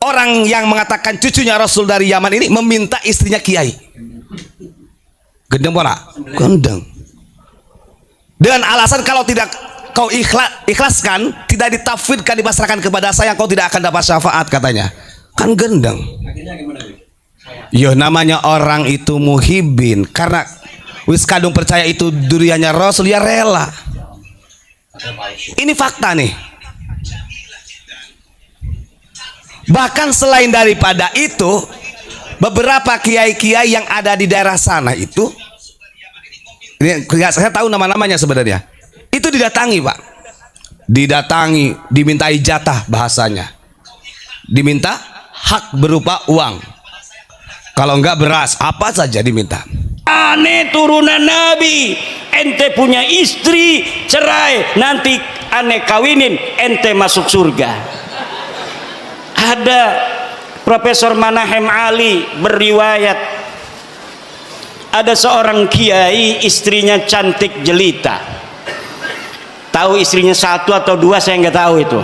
orang yang mengatakan cucunya Rasul dari Yaman ini meminta istrinya kiai. Gendeng pora? Gendeng. Dengan alasan kalau tidak kau ikhlaskan, tidak ditafwidkan, dipasrahkan kepada saya, kau tidak akan dapat syafaat katanya. Kan gendeng. Yo, namanya orang itu muhibin, karena wis kadung percaya itu duriannya Rasul, ya rela. Ini fakta nih. Bahkan selain daripada itu, beberapa kiai-kiai yang ada di daerah sana itu, ini saya tahu nama-namanya sebenarnya, itu didatangi Pak, didatangi, dimintai jatah, bahasanya diminta hak berupa uang, kalau enggak beras, apa saja diminta. Aneh turunan Nabi, ente punya istri cerai, nanti aneh kawinin, ente masuk surga. Ada Profesor Manahem Ali berriwayat, ada seorang kiai istrinya cantik jelita. Tahu istrinya satu atau dua saya nggak tahu itu.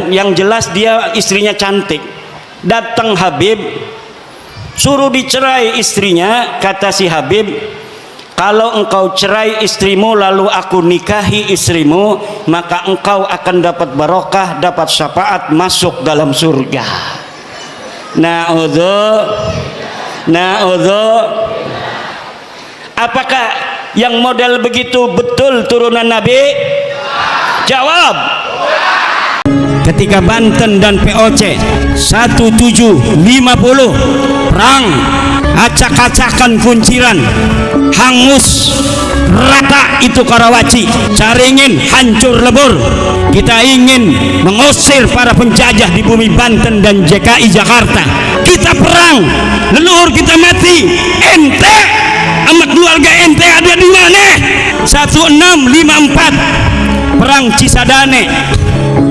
Yang jelas dia istrinya cantik. Datang Habib, suruh dicerai istrinya. Kata si Habib, kalau engkau cerai istrimu lalu aku nikahi istrimu, maka engkau akan dapat barokah, dapat syafaat, masuk dalam surga. Na'udzu. Apakah yang model begitu betul turunan Nabi? Jawab. Ketika Banten dan POC 1750 perang, acak-acakan kunciran, hangus rata itu Karawaci, Caringin hancur lebur. Kita ingin mengusir para penjajah di bumi Banten dan DKI Jakarta. Kita perang, leluhur kita mati, ente sama keluarga ente ada di mana? 1654 perang Cisadane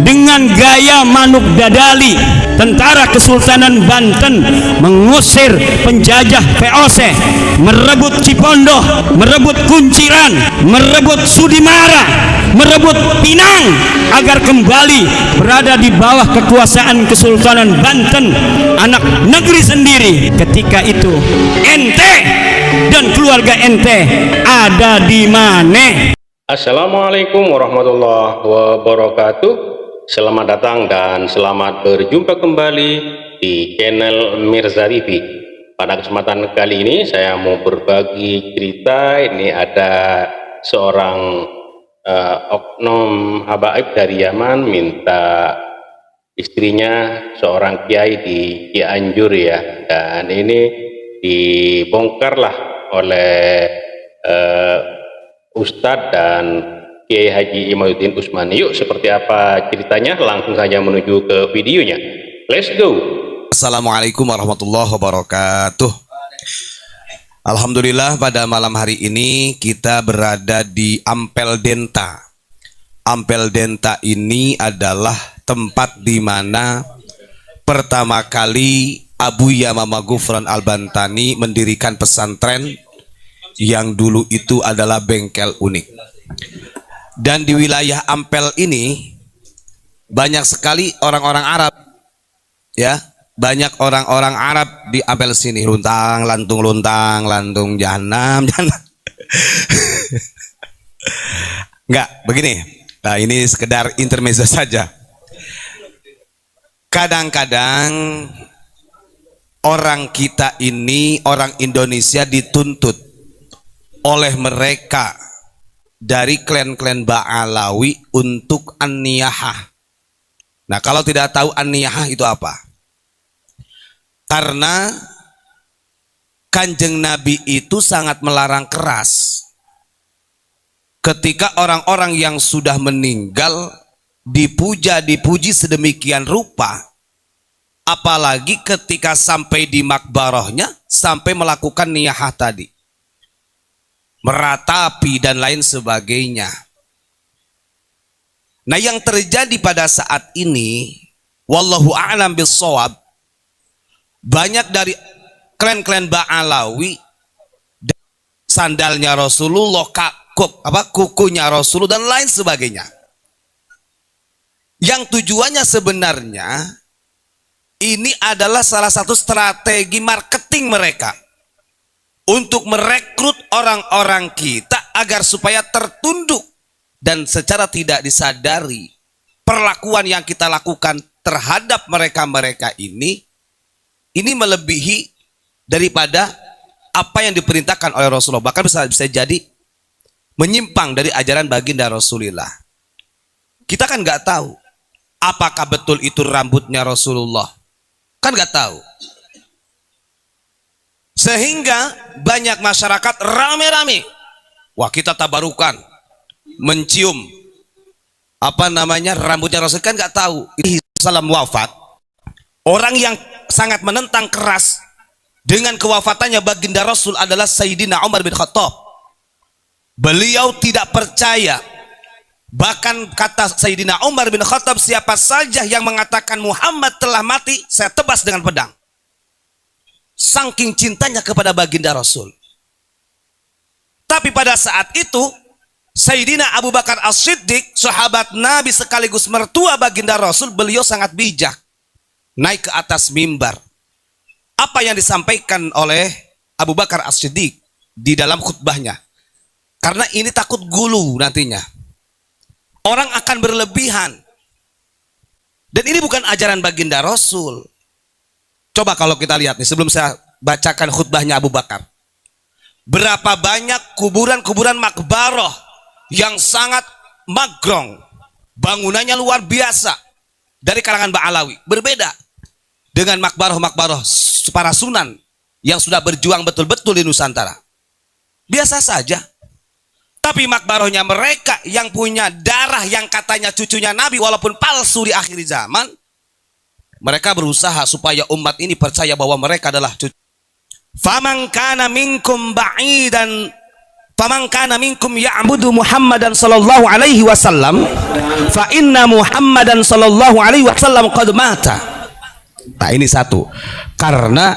dengan gaya Manuk Dadali, tentara Kesultanan Banten mengusir penjajah VOC, merebut Cipondoh, merebut Kunciran, merebut Sudimara, merebut Pinang agar kembali berada di bawah kekuasaan Kesultanan Banten, anak negeri sendiri. Ketika itu ente dan keluarga ente ada di mana? Assalamualaikum warahmatullahi wabarakatuh. Selamat datang dan selamat berjumpa kembali di channel Mirza TV. Pada kesempatan kali ini saya mau berbagi cerita. Ini ada seorang oknum habaib dari Yaman minta istrinya seorang kiai di Cianjur ya, dan ini dibongkarlah oleh Ustadz dan Kiai Haji Imaduddin Usmani. Yuk, seperti apa ceritanya? Langsung saja menuju ke videonya. Let's go. Assalamualaikum warahmatullahi wabarakatuh. Alhamdulillah, pada malam hari ini kita berada di Ampel Denta. Ampel Denta ini adalah tempat di mana pertama kali Abu Yamamah Ghufran Al-Bantani mendirikan pesantren yang dulu itu adalah bengkel unik. Dan di wilayah Ampel ini banyak sekali orang-orang Arab, ya, banyak orang-orang Arab di Ampel sini. Luntang lantung jahanam. Enggak, begini. Nah, ini sekedar intermezzo saja. Kadang-kadang orang kita ini, orang Indonesia, dituntut oleh mereka dari klan-klan Ba'alawi untuk an-niyahah. Nah, kalau tidak tahu an-niyahah itu apa? Karena Kanjeng Nabi itu sangat melarang keras ketika orang-orang yang sudah meninggal dipuji sedemikian rupa, apalagi ketika sampai di makbarahnya sampai melakukan niyahah tadi, meratapi dan lain sebagainya. Nah, yang terjadi pada saat ini, wallahu a'lam bissawab, banyak dari klan-klan Ba'alawi, sandalnya Rasulullah, kukunya Rasulullah dan lain sebagainya, yang tujuannya sebenarnya Ini adalah salah satu strategi marketing mereka untuk merekrut orang-orang kita agar supaya tertunduk, dan secara tidak disadari perlakuan yang kita lakukan terhadap mereka-mereka ini melebihi daripada apa yang diperintahkan oleh Rasulullah. Bahkan bisa jadi menyimpang dari ajaran baginda Rasulullah. Kita kan nggak tahu apakah betul itu rambutnya Rasulullah, kan nggak tahu. Sehingga banyak masyarakat rame-rame, wah kita tabarukan mencium rambutnya Rasul, kan nggak tahu. Ini salam wafat, orang yang sangat menentang keras dengan kewafatannya baginda Rasul adalah Sayyidina Umar bin Khattab. Beliau tidak percaya, bahkan kata Sayyidina Umar bin Khattab, siapa saja yang mengatakan Muhammad telah mati, saya tebas dengan pedang. Saking cintanya kepada baginda Rasul. Tapi pada saat itu Sayyidina Abu Bakar As-Siddiq, sahabat Nabi sekaligus mertua baginda Rasul, beliau sangat bijak, naik ke atas mimbar. Apa yang disampaikan oleh Abu Bakar As-Siddiq di dalam khutbahnya? Karena ini takut gulu nantinya, orang akan berlebihan, dan ini bukan ajaran baginda Rasul. Coba kalau kita lihat nih, sebelum saya bacakan khutbahnya Abu Bakar, berapa banyak kuburan-kuburan makbaroh yang sangat magrong, bangunannya luar biasa dari kalangan Ba'alawi, berbeda dengan makbaroh-makbaroh para sunan yang sudah berjuang betul-betul di Nusantara. Biasa saja. Tapi makbarohnya mereka yang punya darah yang katanya cucunya Nabi, walaupun palsu di akhir zaman, mereka berusaha supaya umat ini percaya bahwa mereka adalah cucu. Faman kana minkum ba'idan, faman kana minkum ya'budu Muhammadan sallallahu alaihi wasallam, fa inna Muhammadan sallallahu alaihi wasallam qad mata. Nah, ini satu. Karena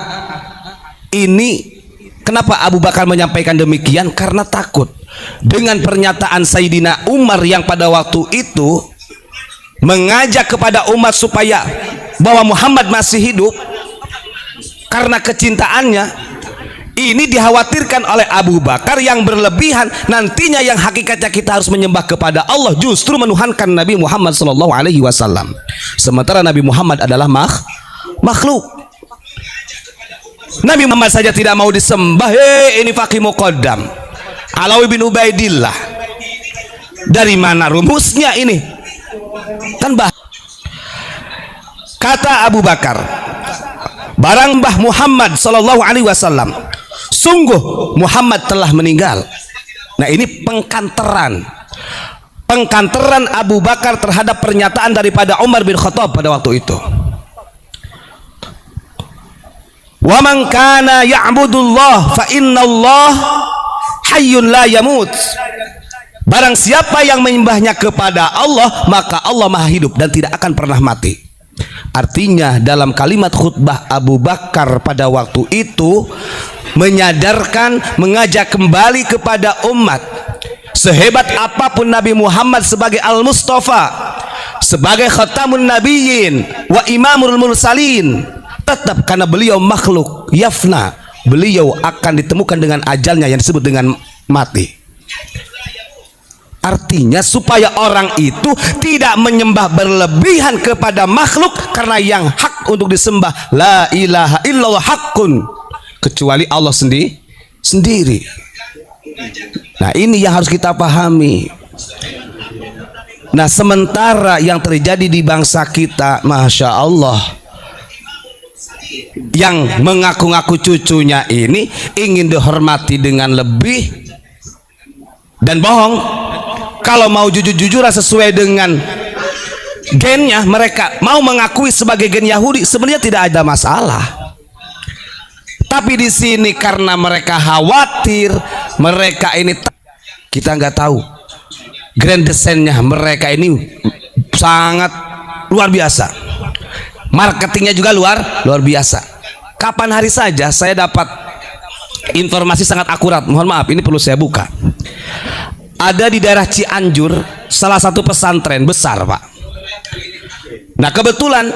ini, kenapa Abu Bakar menyampaikan demikian? Karena takut dengan pernyataan Sayyidina Umar yang pada waktu itu mengajak kepada umat supaya bahwa Muhammad masih hidup. Karena kecintaannya, ini dikhawatirkan oleh Abu Bakar yang berlebihan, nantinya yang hakikatnya kita harus menyembah kepada Allah justru menuhankan Nabi Muhammad SAW. Sementara Nabi Muhammad adalah makhluk. Nabi Muhammad saja tidak mau disembah. Ini Faqih Muqaddam Alawi bin Ubaidillah. Dari mana rumusnya ini? Kan kata Abu Bakar, barang Mbah Muhammad sallallahu alaihi wasallam, sungguh Muhammad telah meninggal. Nah, ini pengkanteran Abu Bakar terhadap pernyataan daripada Umar bin Khattab pada waktu itu. Wa man kana ya'budullah fa innallah hayyun la yamut. Barang siapa yang menyembahnya kepada Allah, maka Allah maha hidup dan tidak akan pernah mati. Artinya dalam kalimat khutbah Abu Bakar pada waktu itu menyadarkan, mengajak kembali kepada umat, sehebat apapun Nabi Muhammad sebagai Al-Mustafa, sebagai Khatamun Nabiyyin wa Imamul Mursalin, tetap karena beliau makhluk yafna, beliau akan ditemukan dengan ajalnya yang disebut dengan mati. Artinya supaya orang itu tidak menyembah berlebihan kepada makhluk, karena yang hak untuk disembah la ilaha illallah haqqun, kecuali Allah sendiri. Nah, ini yang harus kita pahami. Nah, sementara yang terjadi di bangsa kita, Masya Allah, yang mengaku-ngaku cucunya ini ingin dihormati dengan lebih dan bohong. Kalau mau jujur-jujuran sesuai dengan gennya, mereka mau mengakui sebagai gen Yahudi, sebenarnya tidak ada masalah. Tapi di sini karena mereka khawatir, mereka ini kita nggak tahu grand desainnya mereka ini sangat luar biasa, marketingnya juga luar biasa. Kapan hari saja saya dapat informasi sangat akurat, mohon maaf ini perlu saya buka. Ada di daerah Cianjur salah satu pesantren besar, Pak. Nah kebetulan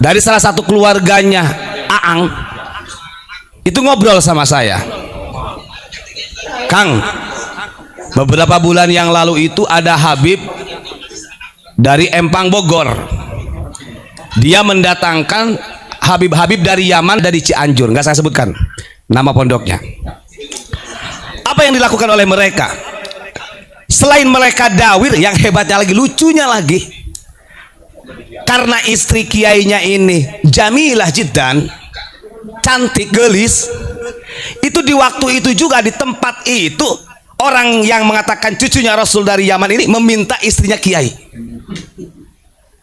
dari salah satu keluarganya Aang itu ngobrol sama saya, Kang, beberapa bulan yang lalu itu ada Habib dari Empang Bogor, dia mendatangkan Habib-Habib dari Yaman, dari Cianjur, nggak saya sebutkan nama pondoknya. Apa yang dilakukan oleh mereka? Selain mereka dawir, yang hebatnya lagi, lucunya lagi, karena istri kiainya ini jamilah jiddan, cantik, gelis, itu di waktu itu juga di tempat itu orang yang mengatakan cucunya Rasul dari Yaman ini meminta istrinya kiai.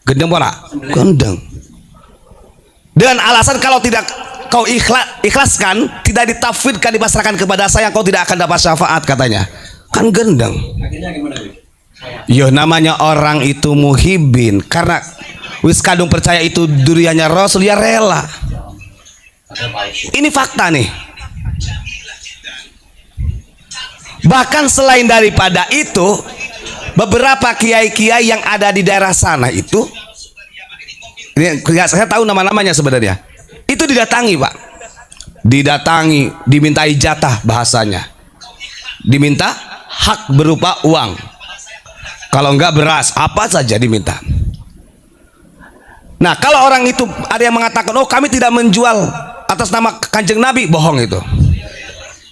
Gendeng bola, gendeng. Dengan alasan kalau tidak kau ikhlaskan, tidak ditafwidkan, dipasrahkan kepada saya, kau tidak akan dapat syafaat katanya. Kan gendeng. Yo namanya orang itu muhibin, karena wis kadung percaya itu duriannya Rasul, ya rela. Ini fakta nih. Bahkan selain daripada itu, beberapa kiai-kiai yang ada di daerah sana itu, ini saya tahu nama-namanya sebenarnya, itu didatangi Pak, didatangi, dimintai jatah, bahasanya diminta hak berupa uang, kalau enggak beras, apa saja diminta. Nah kalau orang itu ada yang mengatakan, oh kami tidak menjual atas nama Kanjeng Nabi, bohong itu.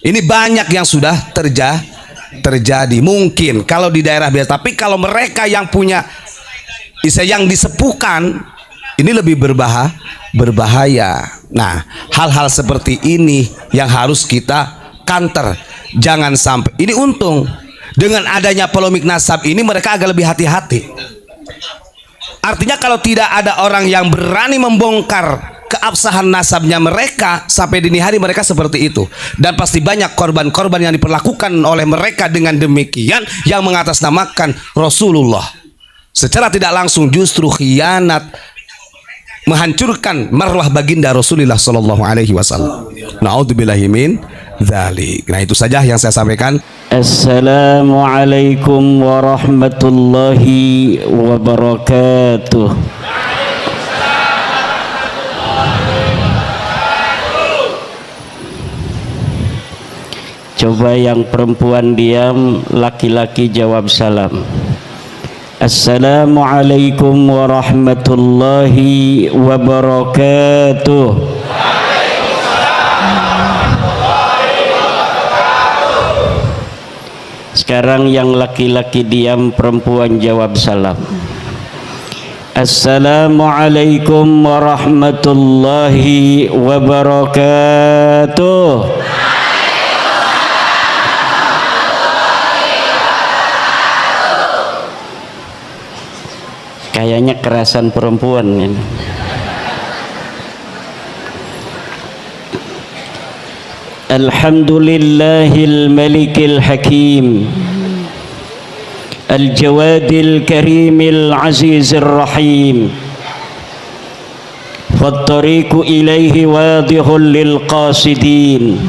Ini banyak yang sudah terjadi. Mungkin kalau di daerah biasa, tapi kalau mereka yang punya yang disepuhkan, ini lebih berbahaya. Nah hal-hal seperti ini yang harus kita counter. Jangan sampai, ini untung dengan adanya polemik nasab ini mereka agak lebih hati-hati. Artinya kalau tidak ada orang yang berani membongkar keabsahan nasabnya mereka, sampai dini hari mereka seperti itu, dan pasti banyak korban-korban yang diperlakukan oleh mereka dengan demikian, yang mengatasnamakan Rasulullah secara tidak langsung, justru khianat, menghancurkan marwah baginda Rasulullah Sallallahu Alaihi Wasallam. Naudzubillahi min dzalik. Nah itu saja yang saya sampaikan. Assalamualaikum warahmatullahi wabarakatuh. Coba yang perempuan diam, laki-laki jawab salam. Assalamualaikum warahmatullahi wabarakatuh. Sekarang yang laki-laki diam, perempuan jawab salam. Assalamualaikum warahmatullahi wabarakatuh. Kayaknya kerasan perempuan ini. Alhamdulillahil malikil hakim, al-jawadil karimil azizir rahim, fattariqu ilaihi wadihul lil qasidin,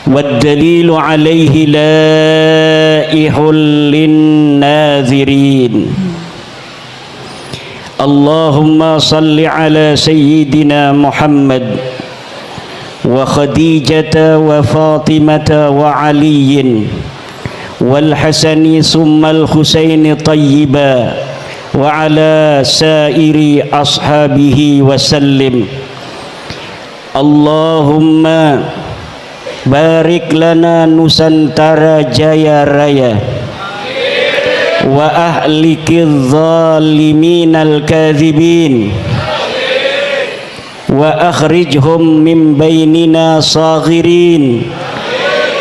waddalilu alaihi laihul lin nazirin. Allahumma salli ala sayyidina Muhammad wa Khadijata wa Fatimata wa Aliyin wal Hasani summal Husaini tayyiba wa ala sairi ashabihi wa sallim. Allahumma barik lana Nusantara Jaya Raya wa ahlikidz zalimin al-kadhibin wa akhrijhum min bainina saghirin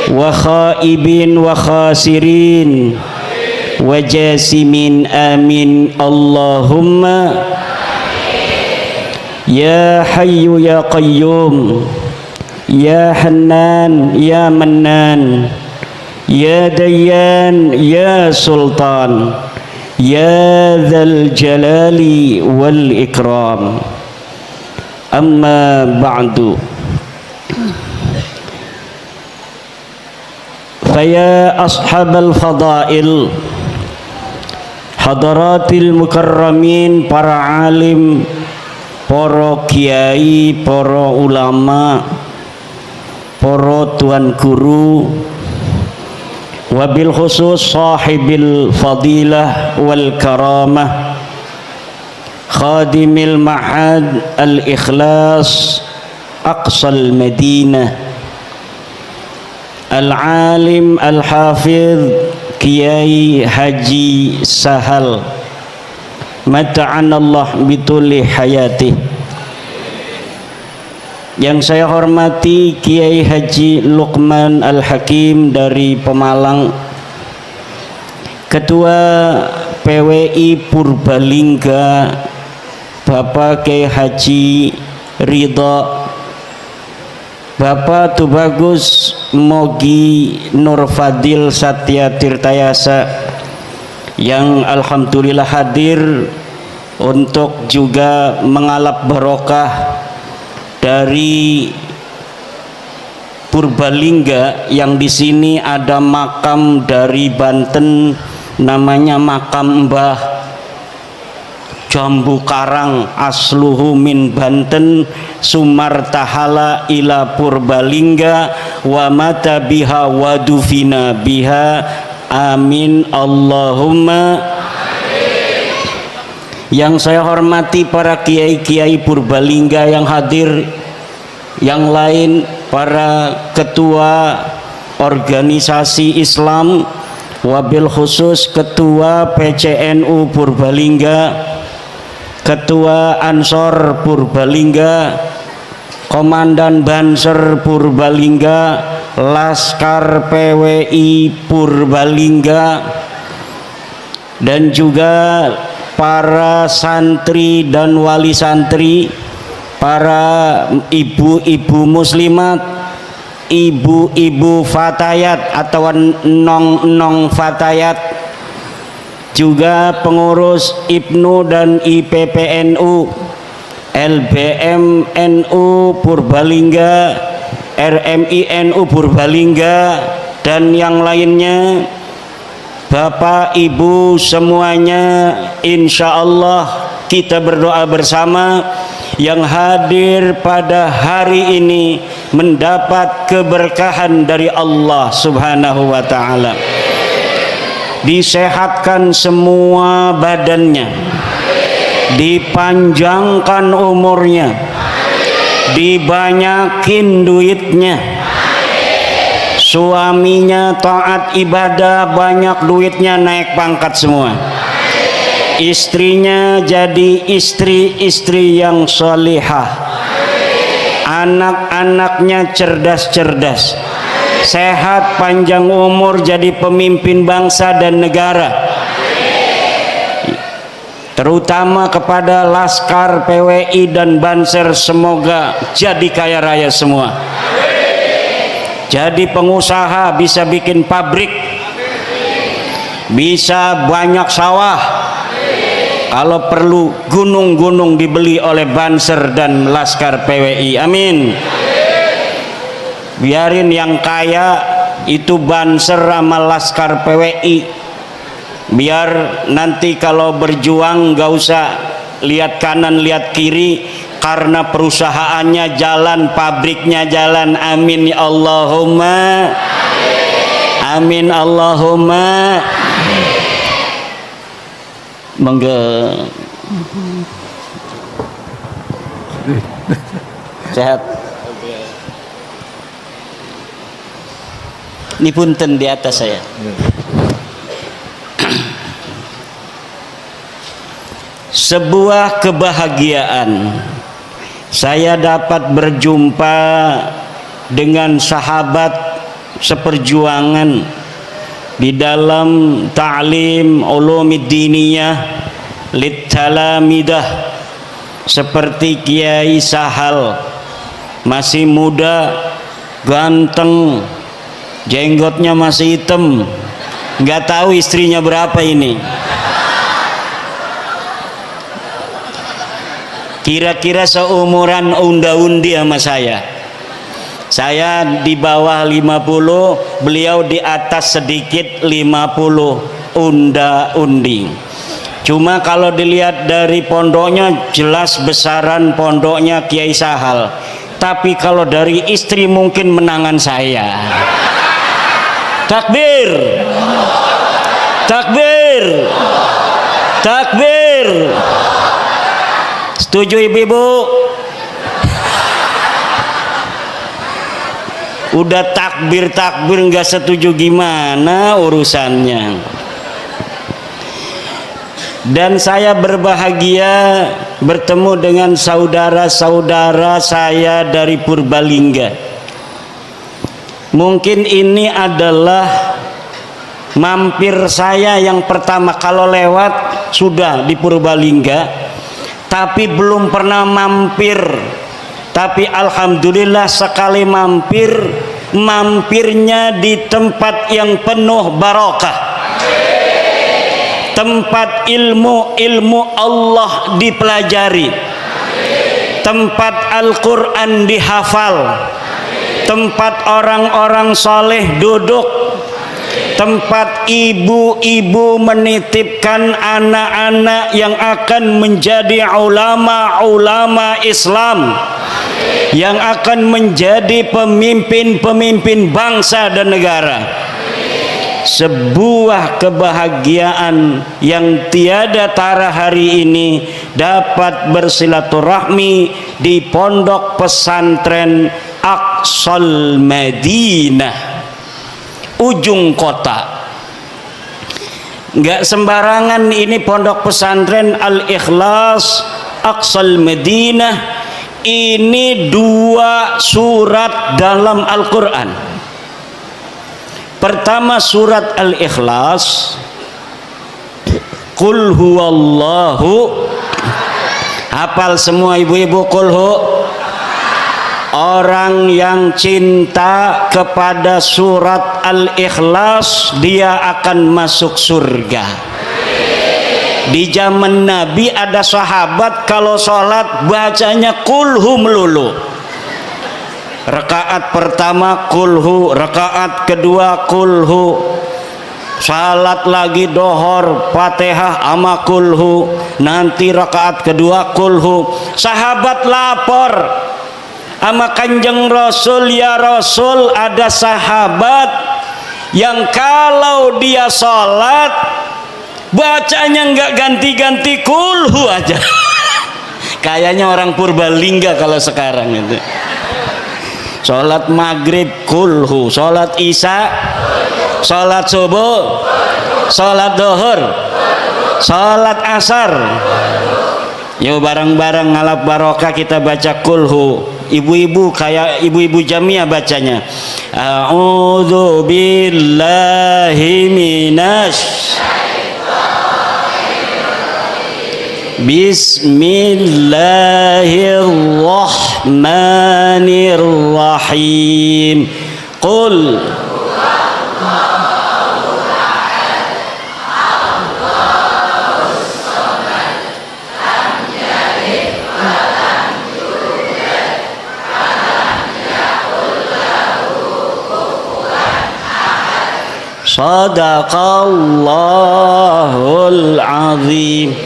wa khaibin wa khasirin wa jasimin, amin. Allahumma ya hayyu ya qayyum, ya hannan ya mannan, ya dayyan ya sultan, ya dzal jalali wal ikram. Amma ba'du, faya ashabal fadail, hadaratil mukarramin, para alim, para kiai, para ulama, para tuan guru, wabil khusus sahibil fadilah wal karamah, khadimil ma'had al-ikhlas aqsal madinah, al-alim al-hafidh Kiai Haji Sahal, mata'anallah bituli hayati. Yang saya hormati Kiai Haji Luqman Al-Hakim dari Pemalang, Ketua PWI Purbalingga Bapak Kiai Haji Ridho, Bapak Tubagus Mogi Nur Fadil Satya Tirtayasa yang alhamdulillah hadir untuk juga mengalap barokah dari Purbalingga, yang di sini ada makam dari Banten namanya makam Mbah Jambu Karang, asluhu min Banten, sumartahala ila Purbalingga wa mata biha wa dufina biha, amin Allahumma amin. Yang saya hormati para kiai-kiai Purbalingga yang hadir, yang lain para ketua organisasi Islam, wabil khusus ketua PCNU Purbalingga, Ketua Ansor Purbalingga, Komandan Banser Purbalingga, Laskar PWI Purbalingga, dan juga para santri dan wali santri, para ibu-ibu muslimat, ibu-ibu fatayat atau nong-nong fatayat, juga pengurus IPNU dan IPPNU, LBM NU Purbalingga, RMI NU Purbalingga, dan yang lainnya. Bapak Ibu semuanya, insya Allah kita berdoa bersama yang hadir pada hari ini mendapat keberkahan dari Allah Subhanahu wa Ta'ala. Disehatkan semua badannya, dipanjangkan umurnya, dibanyakin duitnya, suaminya taat ibadah, banyak duitnya, naik pangkat semua, istrinya jadi istri-istri yang solihah, anak-anaknya cerdas-cerdas, sehat, panjang umur, jadi pemimpin bangsa dan negara. Terutama kepada Laskar, PWI dan Banser, semoga jadi kaya raya semua, jadi pengusaha, bisa bikin pabrik, bisa banyak sawah, kalau perlu gunung-gunung dibeli oleh Banser dan Laskar PWI, amin. Biarin yang kaya itu Banser sama Laskar PWI, biar nanti kalau berjuang gak usah lihat kanan lihat kiri, karena perusahaannya jalan, pabriknya jalan, amin ya Allahumma amin Allahumma. Monggo sehat. Ini punten di atas saya. Sebuah kebahagiaan saya dapat berjumpa dengan sahabat seperjuangan di dalam ta'lim ulumid diniyah litalamidah seperti Kiai Sahal, masih muda, ganteng, jenggotnya masih hitam, nggak tahu istrinya berapa ini, kira-kira seumuran unda-undi sama saya di bawah 50, beliau di atas sedikit 50, unda-undi. Cuma kalau dilihat dari pondoknya jelas besaran pondoknya Kiai Sahal. Tapi kalau dari istri mungkin menangan saya. Takbir. Takbir. Takbir. Setuju ibu-ibu? Udah takbir nggak setuju gimana urusannya. Dan saya berbahagia bertemu dengan saudara-saudara saya dari Purbalingga. Mungkin ini adalah mampir saya yang pertama. Kalau lewat sudah di Purbalingga, tapi belum pernah mampir. Tapi alhamdulillah sekali mampir, mampirnya di tempat yang penuh barokah, tempat ilmu Allah dipelajari, tempat Al-Quran dihafal, tempat orang-orang soleh duduk, tempat ibu-ibu menitipkan anak-anak yang akan menjadi ulama-ulama Islam, yang akan menjadi pemimpin-pemimpin bangsa dan negara. Sebuah kebahagiaan yang tiada tara hari ini dapat bersilaturahmi di pondok pesantren Aqsal Madinah, ujung kota. Nggak sembarangan ini pondok pesantren Al-Ikhlas Aqsal Madinah. Ini 2 surat dalam Al-Quran. Pertama surat Al-Ikhlas, Qul huwallahu. Hafal semua ibu-ibu Qul hu? Orang yang cinta kepada surat Al-Ikhlas dia akan masuk surga. Di zaman Nabi ada sahabat kalau sholat bacanya kulhu melulu. Rakaat pertama kulhu, rakaat kedua kulhu, salat lagi dohor Fatihah ama kulhu, nanti rakaat kedua kulhu. Sahabat lapor sama Kanjeng Rasul, ya Rasul, ada sahabat yang kalau dia sholat bacanya nggak ganti-ganti kulhu aja. Kayaknya orang Purbalingga kalau sekarang itu. Sholat maghrib kulhu, sholat isya, sholat subuh, sholat duhur, sholat asar. Yuk bareng-bareng ngalap barokah kita baca kulhu. Ibu-ibu kayak ibu-ibu Jamiah bacanya. A'udzu billahi minasy Bismillahirrahmanirrahim. Qul Sadaqallahul azim.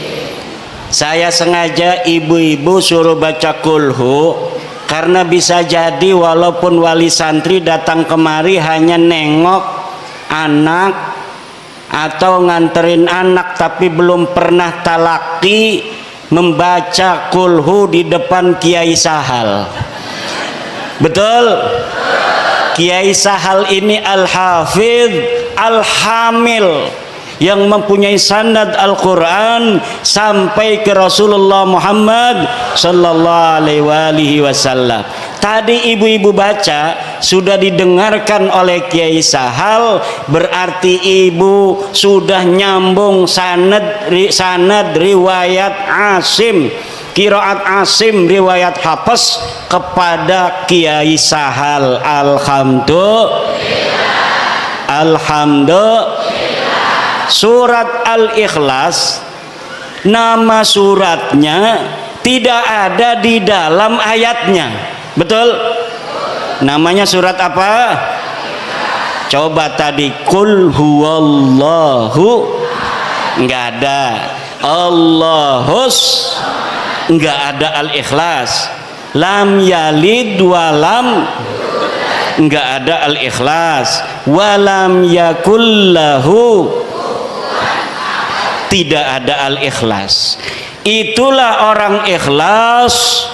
Saya sengaja ibu-ibu suruh baca kulhu karena bisa jadi walaupun wali santri datang kemari hanya nengok anak atau nganterin anak tapi belum pernah talaki membaca kulhu di depan Kiai Sahal. Betul? Kiai Sahal ini al-hafidh al-hamil yang mempunyai sanad Al-Quran sampai ke Rasulullah Muhammad sallallahu alaihi wasallam. Tadi ibu-ibu baca sudah didengarkan oleh Kiai Sahal, berarti ibu sudah nyambung sanad riwayat Asim, qiraat Asim riwayat Hafs kepada Kiai Sahal. Alhamdulillah. Surat Al-Ikhlas, nama suratnya tidak ada di dalam ayatnya. Betul? Namanya surat apa? Coba tadi Qul huwallahu, nggak ada. Allahus, enggak ada al-ikhlas. Lam yalid walam, enggak ada al-ikhlas. Walam yakullahu, tidak ada al-ikhlas. Itulah orang ikhlas.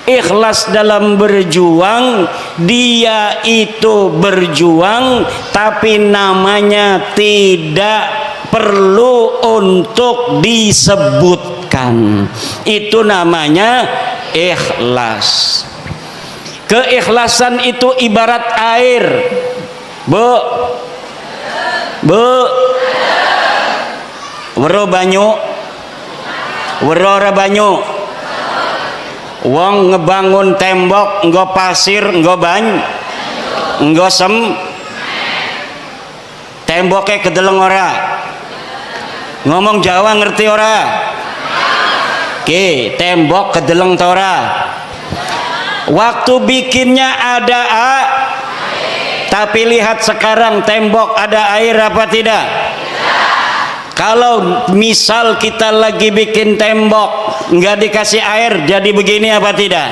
Ikhlas dalam berjuang, dia itu berjuang tapi namanya tidak perlu untuk disebutkan. Itu namanya ikhlas. Keikhlasan itu ibarat air. Wero banyu, wero ora banyu. Wong ngebangun tembok nggo pasir nggo banyu nggo temboknya kedeleng ora? Ngomong Jawa ngerti ora? Oke, tembok kedeleng tora. Waktu bikinnya ada tapi lihat sekarang tembok ada air apa tidak? Kalau misal kita lagi bikin tembok nggak dikasih air, jadi begini apa tidak?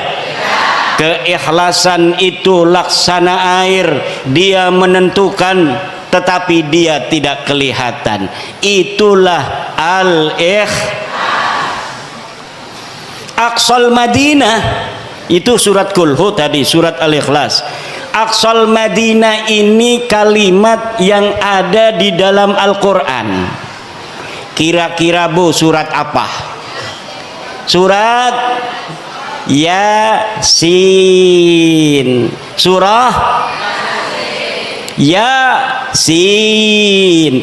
Keikhlasan itu laksana air, dia menentukan tetapi dia tidak kelihatan. Itulah Aqsal Madinah, itu surat Kulhu tadi, surat Al-Ikhlas. Aqsal Madinah ini kalimat yang ada di dalam Al-Quran. Kira-kira Bu, surat apa? Surat Yasin. Surah Yasin.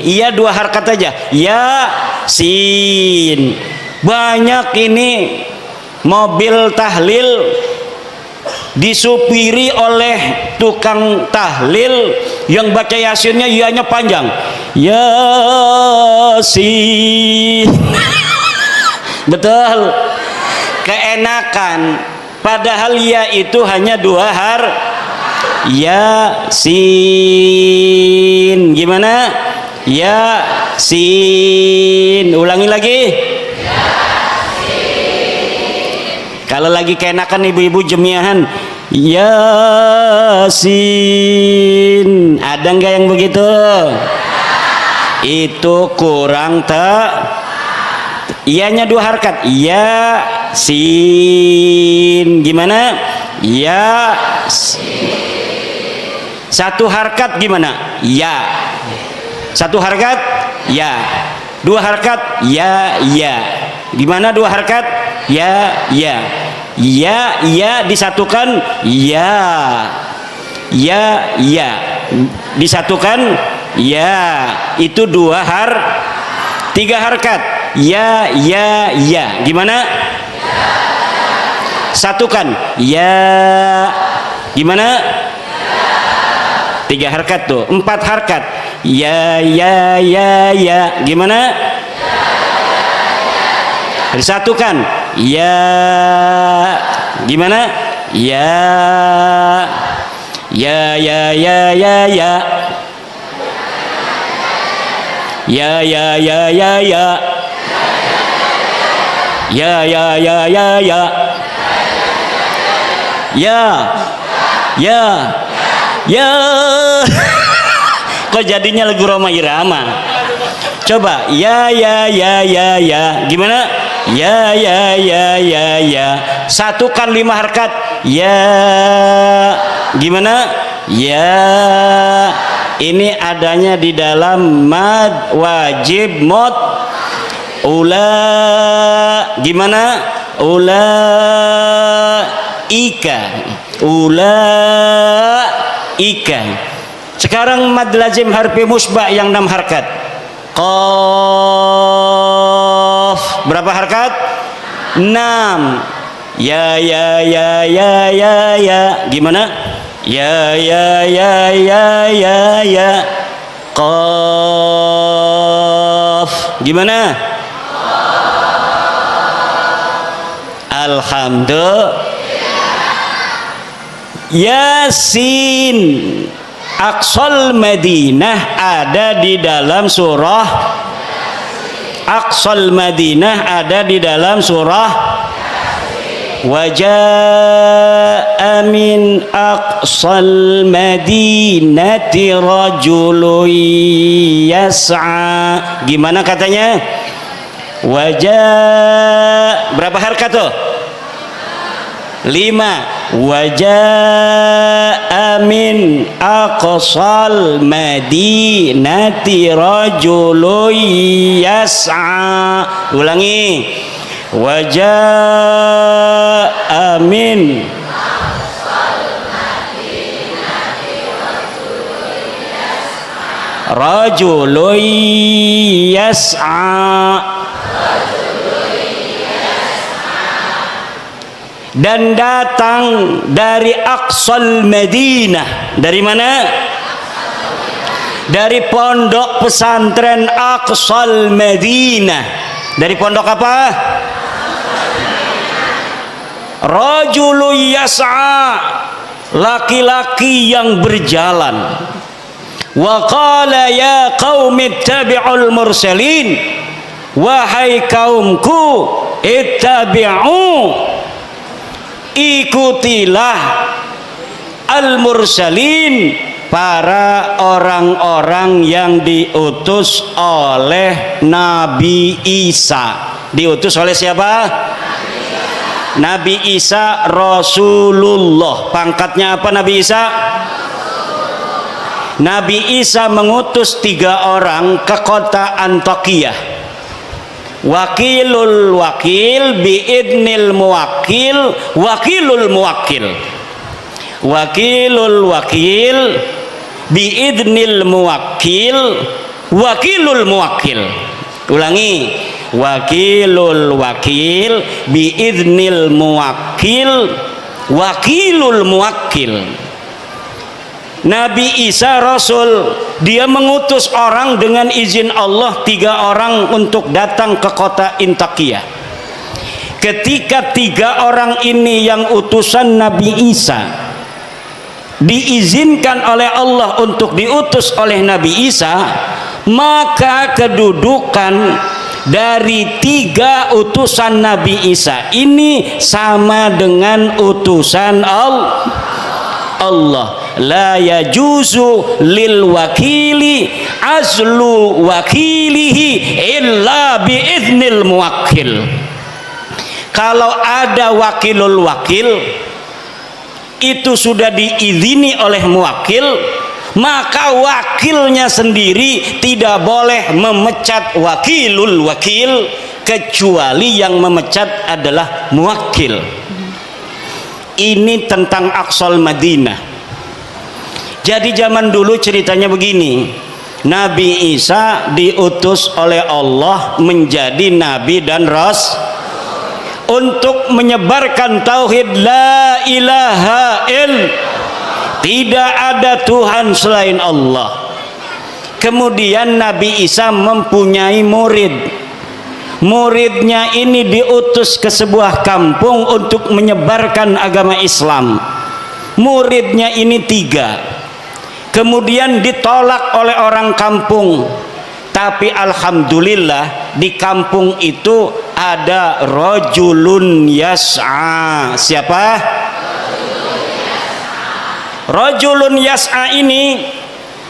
Iya, 2 harkat aja. Yasin. Banyak ini mobil tahlil disupiri oleh tukang tahlil yang baca Yasinnya ianya panjang. Yasin. Betul, keenakan, padahal ya itu hanya 2 Yasin. Gimana? Yasin. Ulangi lagi. Kalau lagi keenakan ibu-ibu jemiahan, Yasin. Ada nggak yang begitu? Itu kurang ianya 2 harkat. Yasin. Gimana? Yasin. 1 harkat gimana? Ya. 1 harkat? Ya. 2 harkat? Ya. Gimana 2 harkat? Ya. Ya disatukan. Ya. Disatukan. Ya. Itu 3 harkat. Ya. Gimana? Satukan. Ya. Gimana? 3 harkat tuh. 4 harkat. Ya. Gimana? Disatukan. Ya. Gimana? Ya. Ya. Ya. Kok jadinya lagu Roma Irama? Coba. Ya. Gimana? Ya. Satukan 5 harkat. Ya. Gimana? Ya. Ini adanya di dalam mad wajib mod. Gimana? Ika. Sekarang mad lazim harfi musbah yang 6 harkat. Qaf. Berapa harkat? 6. Ya. Gimana? Ya. Qaf. Gimana? Alhamdulillah. Yasin. Aqsal Madinah ada di dalam surah Aqsal Madinah ada di dalam surah Wajaa min aqsal madinati rajulun yas'a. Gimana katanya? Wajaa, berapa harkat tuh? 5. Wajaa min aqsal madinati rajulun yas'a. Ulangi. Wajaa min rajulun yas'a. Dan datang dari Aqsal Madinah. Dari mana? Dari pondok pesantren Aqsal Madinah. Dari pondok apa? Rajulun yas'a, laki-laki yang berjalan. Wa qala ya qaumi ittabi'ul mursalin, wahai kaumku ittabi'u, ikutilah al mursalin, para orang-orang yang diutus oleh Nabi Isa. Diutus oleh siapa? Nabi Isa Rasulullah. Pangkatnya apa Nabi Isa? Nabi Isa mengutus 3 orang ke kota Antakiyah. Wakilul wakil biidnil muwakil, wakilul muwakil. Wakilul wakil biidnil muwakil, wakilul muwakil. Ulangi. Wakilul wakil biidnil muwakil, wakilul muwakil. Nabi Isa Rasul, dia mengutus orang dengan izin Allah, 3 orang untuk datang ke kota Antakiyah. Ketika 3 orang ini yang utusan Nabi Isa diizinkan oleh Allah untuk diutus oleh Nabi Isa, maka kedudukan dari 3 utusan Nabi Isa ini sama dengan utusan Allah. La yajuzu lil wakili azlu wakilihi illa biiznil muwakkil. Kalau ada wakilul wakil, itu sudah diizini oleh muwakil, maka wakilnya sendiri tidak boleh memecat wakilul wakil, kecuali yang memecat adalah muwakil. Ini tentang Aqsal Madinah. Jadi zaman dulu ceritanya begini, Nabi Isa diutus oleh Allah menjadi nabi dan rasul untuk menyebarkan tauhid la ilaha illallah, tidak ada Tuhan selain Allah. Kemudian Nabi Isa mempunyai murid. Muridnya ini diutus ke sebuah kampung untuk menyebarkan agama Islam. Muridnya ini 3. Kemudian ditolak oleh orang kampung. Tapi alhamdulillah di kampung itu ada rajulun yas'a. Siapa? Rajulun yas'a ini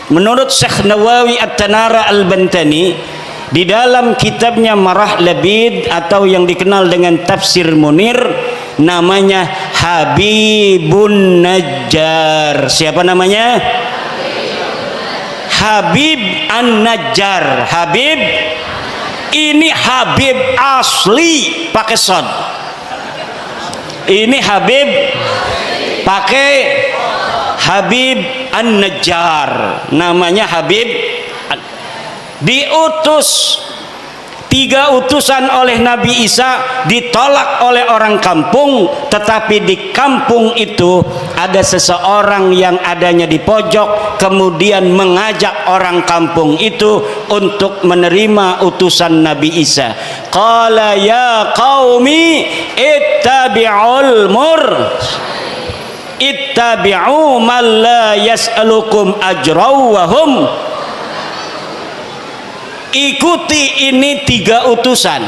menurut Syekh Nawawi At-Tanara Al-Bantani di dalam kitabnya Marah Labid atau yang dikenal dengan Tafsir Munir, namanya Habibun Najjar. Siapa namanya? Habib An-Najjar. Habib ini Habib asli pakai sod. Ini Habib pakai Habib An-Najjar, namanya Habib. Diutus 3 utusan oleh Nabi Isa, ditolak oleh orang kampung. Tetapi di kampung itu ada seseorang yang adanya di pojok, kemudian mengajak orang kampung itu untuk menerima utusan Nabi Isa. Qala ya qaumi ittabi'ul ittabi'u man la yas'alukum ajraw wa hum ikuti ini 3 utusan.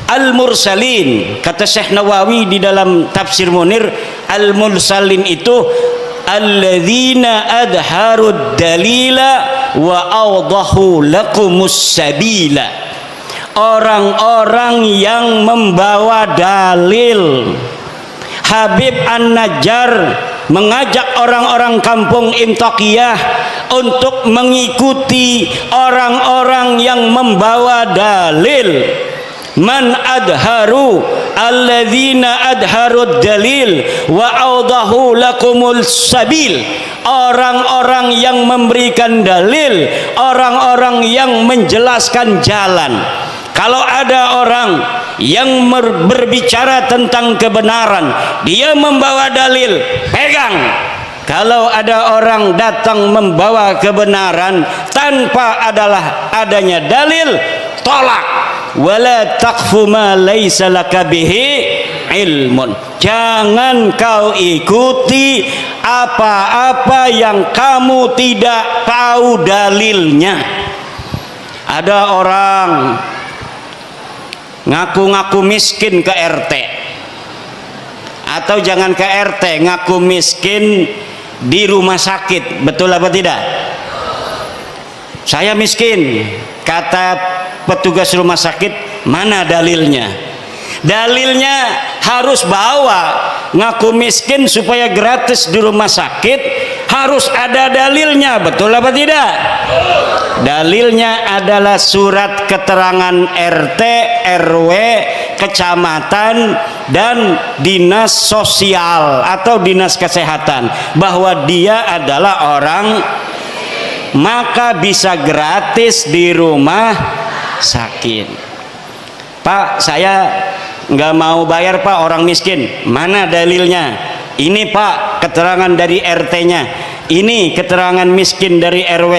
Al-mursalin, kata Syekh Nawawi di dalam tafsir Munir, al-mursalin itu alladzina adharud dalila wa awdahu lakumus sabila, orang-orang yang membawa dalil. Habib An-Najjar mengajak orang-orang kampung Imtaqiyah untuk mengikuti orang-orang yang membawa dalil. Man adharu alladzina adharud dalil wa awdahu lakumul sabil, orang-orang yang memberikan dalil, orang-orang yang menjelaskan jalan. Kalau ada orang yang berbicara tentang kebenaran, dia membawa dalil, pegang. Kalau ada orang datang membawa kebenaran tanpa adanya dalil, tolak. Wala taqfu ma laysa laka bihi ilmun, jangan kau ikuti apa-apa yang kamu tidak tahu dalilnya. Ada orang ngaku-ngaku miskin ke RT, atau jangan ke RT, ngaku miskin di rumah sakit, betul apa tidak? Saya miskin, kata petugas rumah sakit, mana dalilnya? Dalilnya harus bawa, ngaku miskin supaya gratis di rumah sakit, harus ada dalilnya, betul apa tidak? Dalilnya adalah surat keterangan RT, RW, kecamatan, dan dinas sosial atau dinas kesehatan bahwa dia adalah orang, maka bisa gratis di rumah sakit. Pak, saya nggak mau bayar Pak, orang miskin. Mana dalilnya? Ini Pak, keterangan dari RT-nya. Ini keterangan miskin dari RW.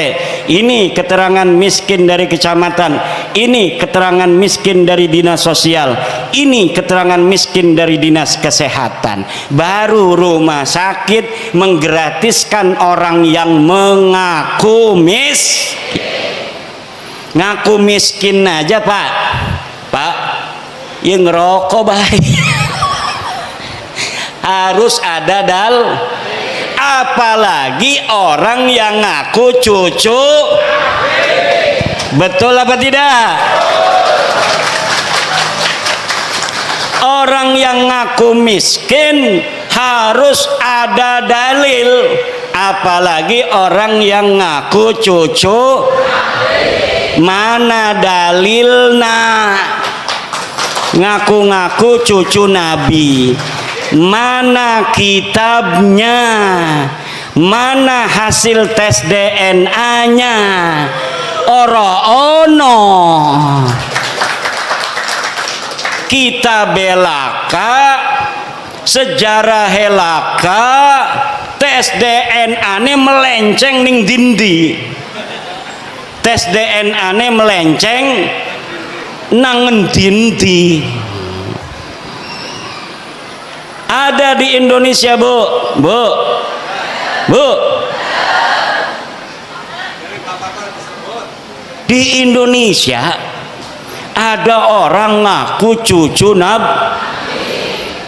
Ini keterangan miskin dari kecamatan. Ini keterangan miskin dari dinas sosial. Ini keterangan miskin dari dinas kesehatan. Baru rumah sakit menggratiskan orang yang mengaku miskin. Ngaku miskin aja Pak, yang ngerokok baik. Harus ada apalagi orang yang ngaku cucu, betul apa tidak? Orang yang ngaku miskin harus ada dalil, apalagi orang yang ngaku cucu. Mana dalilna? Ngaku-ngaku cucu Nabi, mana kitabnya? Mana hasil tes DNA-nya? Oro-ono kita belaka, sejarah helaka, tes DNA-nya melenceng ning dindi. Tes DNA-nya melenceng nang dindi. Ada di Indonesia, Bu. Di Indonesia ada orang ngaku cucu Nabi.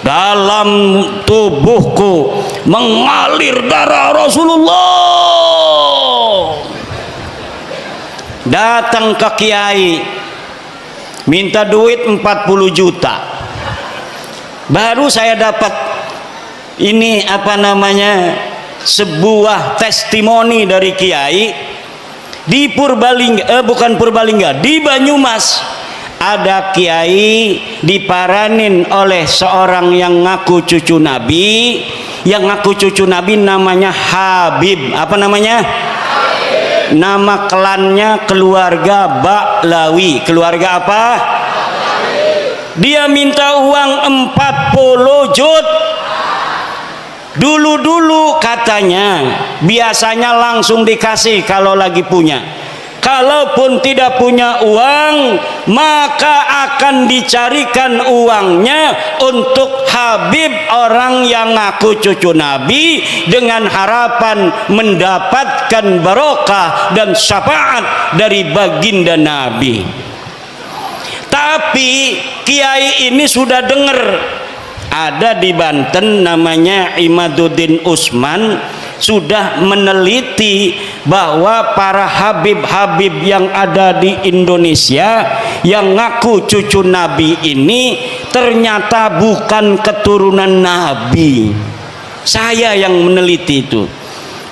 Dalam tubuhku mengalir darah Rasulullah. Datang ke kiai, minta duit 40 juta. Baru saya dapat ini sebuah testimoni dari kiai di Purbalingga, bukan Purbalingga, di Banyumas. Ada kiai diparanin oleh seorang yang ngaku cucu Nabi. Yang ngaku cucu Nabi namanya Habib. Apa namanya? Nama klannya keluarga Baklawi. Keluarga apa? Dia minta uang 40 juta. Dulu katanya biasanya langsung dikasih kalau lagi punya. Kalaupun tidak punya uang, maka akan dicarikan uangnya untuk Habib, orang yang ngaku cucu Nabi, dengan harapan mendapatkan barokah dan syafaat dari baginda Nabi. Tapi kiai ini sudah dengar, ada di Banten namanya Imaduddin Usman, sudah meneliti bahwa para habib-habib yang ada di Indonesia yang ngaku cucu Nabi ini ternyata bukan keturunan Nabi. Saya yang meneliti itu,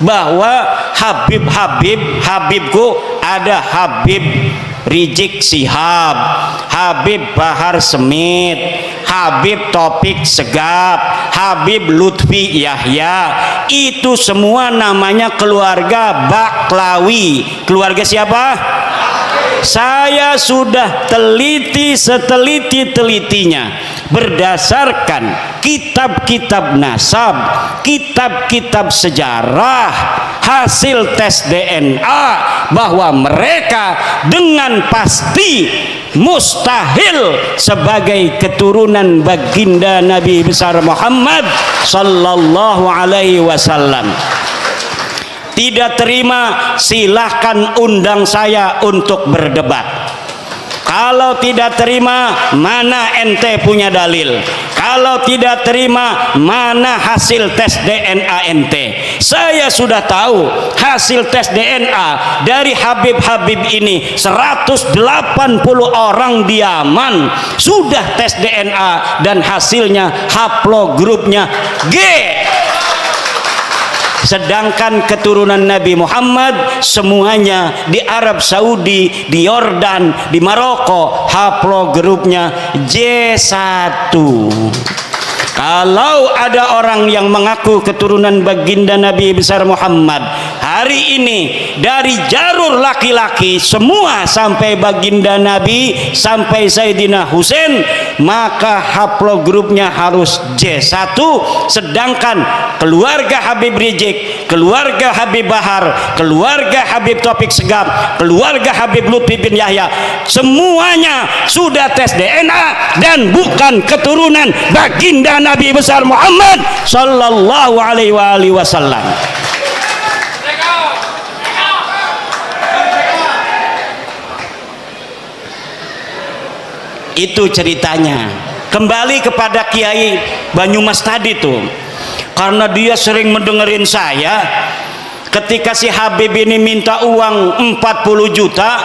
bahwa habibku ada Habib Rizik Sihab, Habib Bahar Smith, Habib Topik Segap, Habib Lutfi Yahya. Itu semua namanya keluarga Baklawi. Keluarga siapa? Saya sudah teliti seteliti-telitinya berdasarkan kitab-kitab nasab, kitab-kitab sejarah, hasil tes DNA, bahwa mereka dengan pasti mustahil sebagai keturunan baginda Nabi besar Muhammad sallallahu alaihi wasallam. Tidak terima, silahkan undang saya untuk berdebat. Kalau tidak terima, mana ente punya dalil? Kalau tidak terima, mana hasil tes DNA ente? Saya sudah tahu hasil tes DNA dari Habib-habib ini, 180 orang di Yaman sudah tes DNA dan hasilnya haplogrupnya G. Sedangkan keturunan Nabi Muhammad semuanya di Arab Saudi, di Yordan, di Maroko, haplogrupnya J1. Kalau ada orang yang mengaku keturunan baginda Nabi besar Muhammad hari ini dari jalur laki-laki semua sampai baginda Nabi sampai Sayyidina Husain, maka haplogrupnya harus J1. Sedangkan keluarga Habib Rizik, keluarga Habib Bahar, keluarga Habib Topik Segap, keluarga Habib Lutfi bin Yahya, semuanya sudah tes DNA dan bukan keturunan baginda Nabi besar Muhammad sallallahu alaihi wasallam. Itu ceritanya. Kembali kepada Kiai Banyumas tadi tuh, karena dia sering mendengerin saya ketika si Habib ini minta uang 40 juta,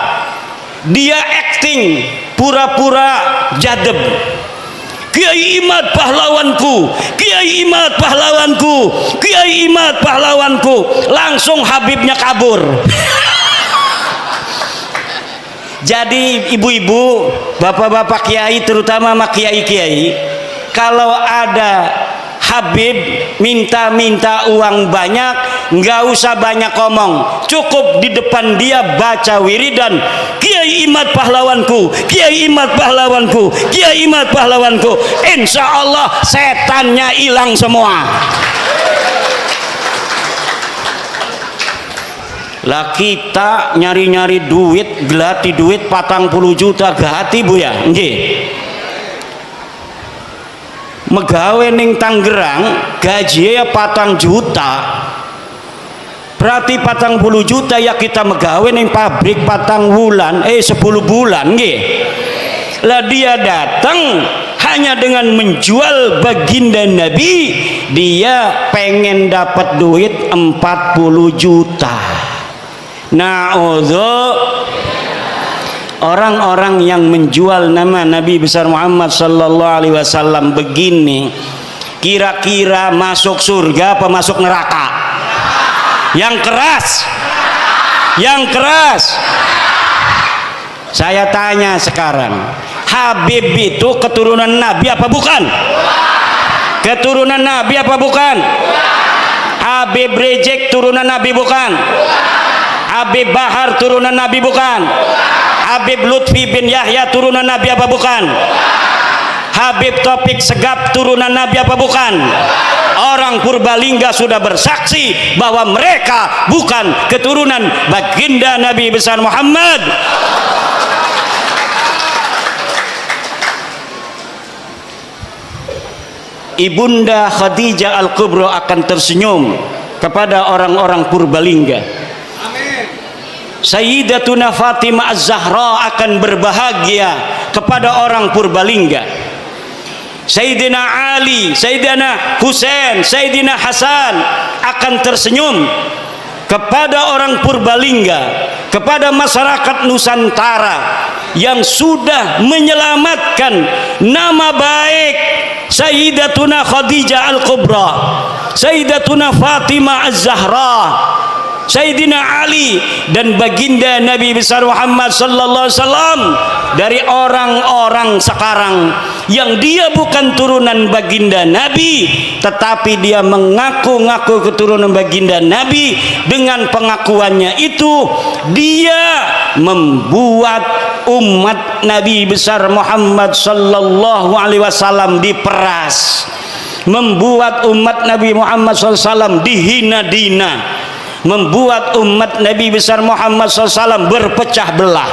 dia acting pura-pura jadeb. Kiai Imad pahlawanku, Kiai Imad pahlawanku, Kiai Imad pahlawanku. Langsung Habibnya kabur. Jadi ibu-ibu, bapak-bapak kiai, terutama sama kiai-kiai, kalau ada Habib minta uang banyak, nggak usah banyak ngomong, cukup di depan dia baca wiridan, Kiai Imad pahlawanku, Kiai Imad pahlawanku, Kiai Imad pahlawanku. Insya Allah setannya hilang semua. Lah kita nyari-nyari duit, gelati duit 40 juta gati bu ya, nggih. Megawe ning Tangerang gaji ya 4 juta, berarti 40 juta ya kita megawe ning pabrik 4 bulan 10 bulan nggih. Lah dia datang hanya dengan menjual baginda Nabi, dia pengen dapat duit 40 juta. Orang-orang yang menjual nama Nabi besar Muhammad sallallahu alaihi wasallam begini, kira-kira masuk surga apa masuk neraka? Yang keras, yang keras. Saya tanya sekarang, Habib itu keturunan Nabi apa bukan? Keturunan Nabi apa bukan? Habib Rizik turunan Nabi bukan? Habib Bahar turunan Nabi bukan? Habib Lutfi bin Yahya turunan Nabi apa bukan? Habib Taufik Segaf turunan Nabi apa bukan? Orang Purbalingga sudah bersaksi bahwa mereka bukan keturunan baginda Nabi besar Muhammad. Ibunda Khadijah Al-Kubra akan tersenyum kepada orang-orang Purbalingga. Sayyidatuna Fatimah Az-Zahra akan berbahagia kepada orang Purbalingga. Sayyidina Ali, Sayyidina Husain, Sayyidina Hasan akan tersenyum kepada orang Purbalingga, kepada masyarakat Nusantara yang sudah menyelamatkan nama baik Sayyidatuna Khadijah Al-Kubra, Sayyidatuna Fatimah Az-Zahra, Sayyidina Ali dan baginda Nabi besar Muhammad sallallahu alaihi wasallam dari orang-orang sekarang yang dia bukan turunan baginda Nabi tetapi dia mengaku-ngaku keturunan baginda Nabi. Dengan pengakuannya itu dia membuat umat Nabi besar Muhammad sallallahu alaihi wasallam diperas, membuat umat Nabi Muhammad sallallahu alaihi wasallam dihina-dina, membuat umat Nabi besar Muhammad SAW berpecah belah.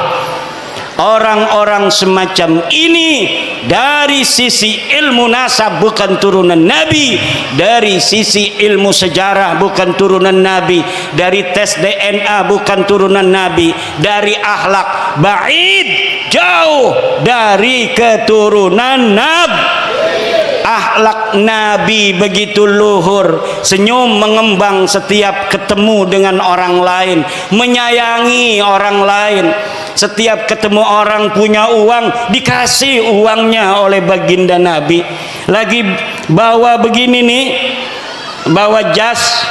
Orang-orang semacam ini dari sisi ilmu nasab bukan turunan Nabi, dari sisi ilmu sejarah bukan turunan Nabi, dari tes DNA bukan turunan Nabi, dari akhlak ba'id, jauh dari keturunan Nabi. Akhlak Nabi begitu luhur, senyum mengembang setiap ketemu dengan orang lain, menyayangi orang lain. Setiap ketemu orang punya uang, dikasih uangnya oleh baginda Nabi. Lagi bawa begini nih, bawa jas,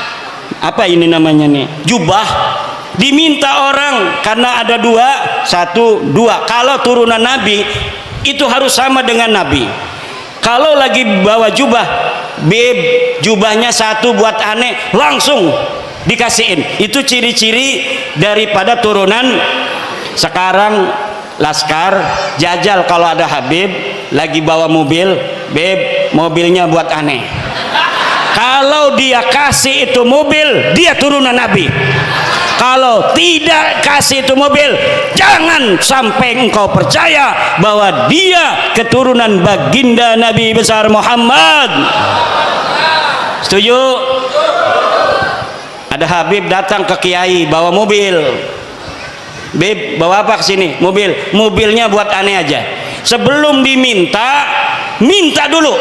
apa ini namanya nih, jubah, diminta orang karena ada dua, satu, dua. Kalau turunan Nabi itu harus sama dengan Nabi. Kalau lagi bawa jubah, beb, jubahnya satu buat aneh, langsung dikasihin. Itu ciri-ciri daripada turunan. Sekarang Laskar jajal kalau ada Habib lagi bawa mobil, beb, mobilnya buat aneh. Kalau dia kasih itu mobil, dia turunan Nabi. Kalau tidak kasih itu mobil, jangan sampai engkau percaya bahwa dia keturunan baginda Nabi besar Muhammad. Setuju? Ada Habib datang ke Kiai bawa mobil. Beb, bawa apa ke sini? Mobil. Mobilnya buat aneh aja. Sebelum diminta, minta dulu.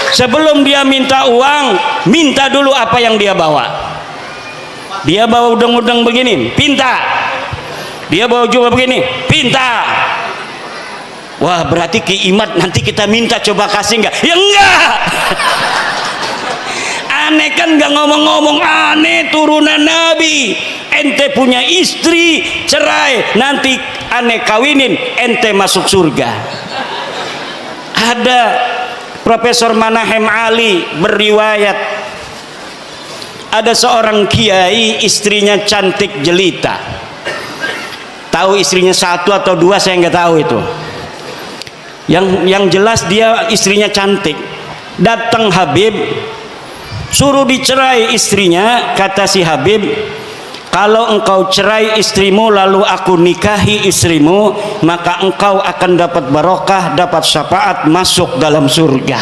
Sebelum dia minta uang, minta dulu apa yang dia bawa. Dia bawa udang-udang begini, pinta. Dia bawa jubah begini, pinta. Wah, berarti Ki Imad nanti kita minta coba kasih enggak? Ya enggak. Aneh kan enggak ngomong-ngomong, aneh turunan Nabi. Ente punya istri, cerai, nanti aneh kawinin, ente masuk surga. Ada Profesor Manahem Ali berriwayat ada seorang kiai istrinya cantik jelita. Tahu istrinya satu atau dua saya nggak tahu itu. Yang jelas dia istrinya cantik. Datang Habib suruh dicerai istrinya. Kata si Habib, kalau engkau cerai istrimu lalu aku nikahi istrimu, maka engkau akan dapat barokah, dapat syafaat, masuk dalam surga.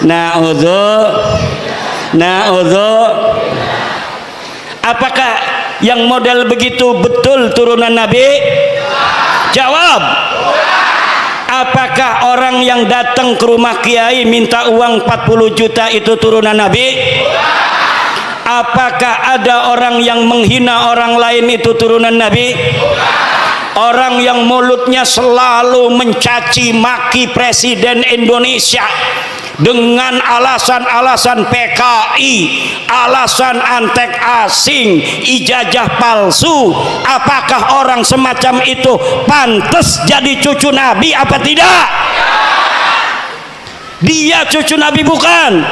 Na'udzu. Apakah yang model begitu betul turunan Nabi? Jawab. Apakah orang yang datang ke rumah kiai minta uang 40 juta itu turunan Nabi? Apakah ada orang yang menghina orang lain itu turunan Nabi? Orang yang mulutnya selalu mencaci maki Presiden Indonesia dengan alasan-alasan PKI, alasan antek asing, ijazah palsu. Apakah orang semacam itu pantas jadi cucu Nabi apa tidak? Dia cucu Nabi bukan?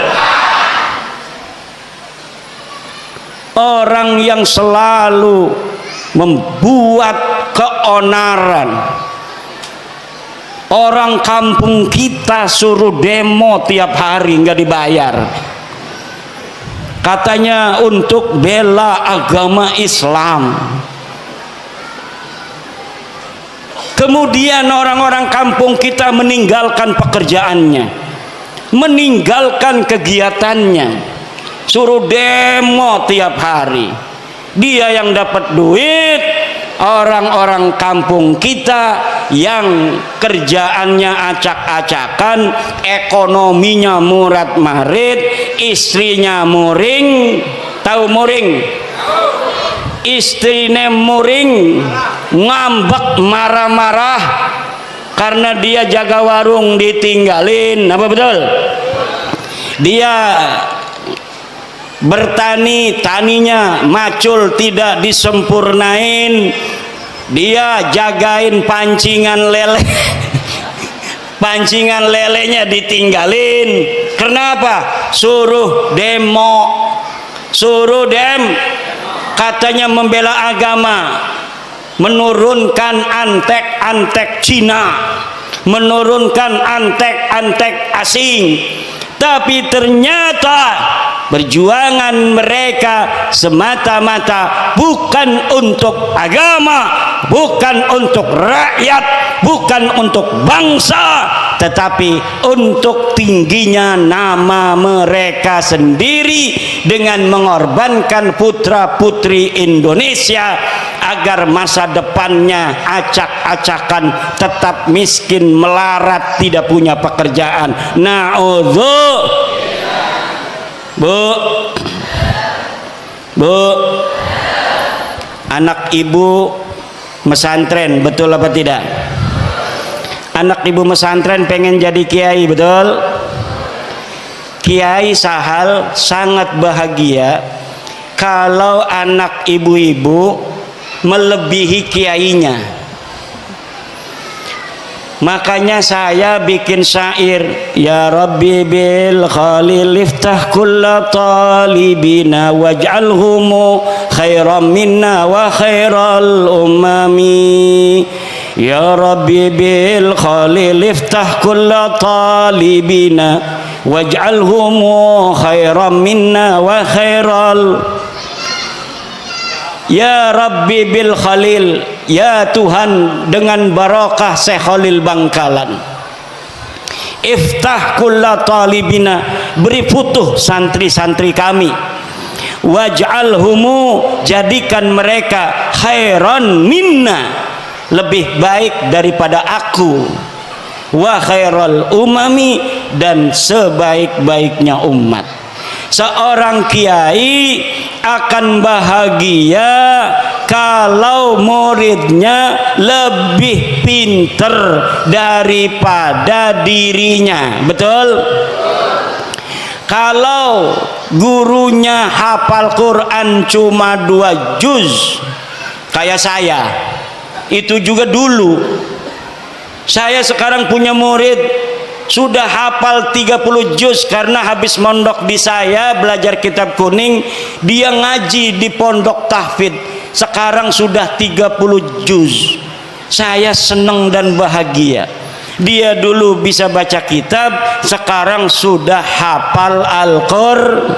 Orang yang selalu membuat keonaran. Orang kampung kita suruh demo tiap hari nggak dibayar, katanya untuk bela agama Islam. Kemudian orang-orang kampung kita meninggalkan pekerjaannya, meninggalkan kegiatannya, suruh demo tiap hari. Dia yang dapat duit, orang-orang kampung kita yang kerjaannya acak-acakan, ekonominya murat-marit, istrinya muring. Tahu muring? Istrinya muring, ngambek, marah-marah karena dia jaga warung ditinggalin. Apa betul? Dia bertani, taninya macul tidak disempurnain, dia jagain pancingan lele pancingan lelenya ditinggalin. Kenapa? Suruh demo, katanya membela agama, menurunkan antek-antek Cina, menurunkan antek-antek asing. Tapi ternyata perjuangan mereka semata-mata bukan untuk agama, bukan untuk rakyat, bukan untuk bangsa, tetapi untuk tingginya nama mereka sendiri dengan mengorbankan putra-putri Indonesia agar masa depannya acak-acakan, tetap miskin, melarat, tidak punya pekerjaan. Bu, anak ibu mesantren, betul apa tidak? Anak ibu mesantren pengen jadi kiai, betul? Kiai Sahal sangat bahagia kalau anak ibu-ibu melebihi kiainya. Makanya saya bikin syair, ya Rabbi bil khalil iftah kulla talibina waj'alhum khairan minna wa khairal umami. Ya Rabbi bil khalil iftah kulla talibina waj'alhum khairan minna wa khairal. Ya Rabbi bil Khalil, ya Tuhan dengan barokah Syekh Khalil Bangkalan, iftah kulla talibina, beri futuh santri-santri kami, waj'alhumu, jadikan mereka khairan minna, lebih baik daripada aku, wa khairal umami, dan sebaik-baiknya umat. Seorang kiai akan bahagia kalau muridnya lebih pinter daripada dirinya, betul? Kalau gurunya hafal Quran cuma 2 juz kayak saya, itu juga dulu. Saya sekarang punya murid sudah hafal 30 juz karena habis mondok di saya belajar kitab kuning, dia ngaji di pondok tahfidz, sekarang sudah 30 juz. Saya senang dan bahagia. Dia dulu bisa baca kitab, sekarang sudah hafal Al-Qur'an.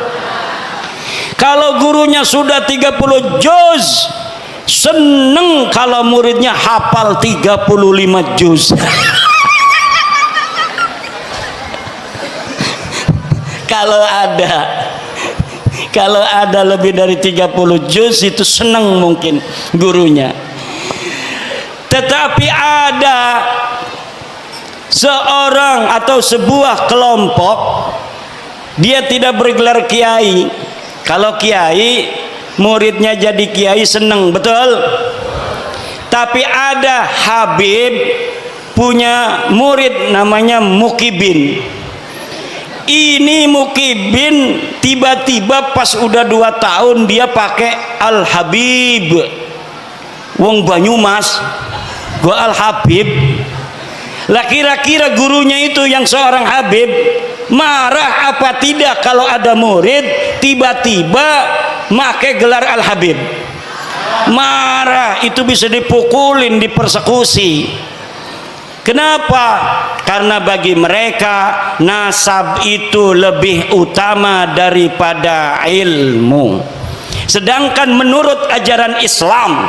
Kalau gurunya sudah 30 juz, seneng kalau muridnya hafal 35 juz. Kalau ada lebih dari 30 juz itu senang mungkin gurunya. Tetapi ada seorang atau sebuah kelompok, dia tidak bergelar kiai. Kalau kiai, muridnya jadi kiai senang, betul? Tapi ada Habib punya murid namanya Mukibin. Ini Mukibin tiba-tiba pas udah 2 tahun dia pakai Al-Habib. Wong Banyumas, gua Al-Habib. Lah kira-kira gurunya itu yang seorang Habib marah apa tidak kalau ada murid tiba-tiba pakai gelar Al-Habib? marah, itu bisa dipukulin, dipersekusi. Kenapa? Karena bagi mereka nasab itu lebih utama daripada ilmu. Sedangkan menurut ajaran Islam,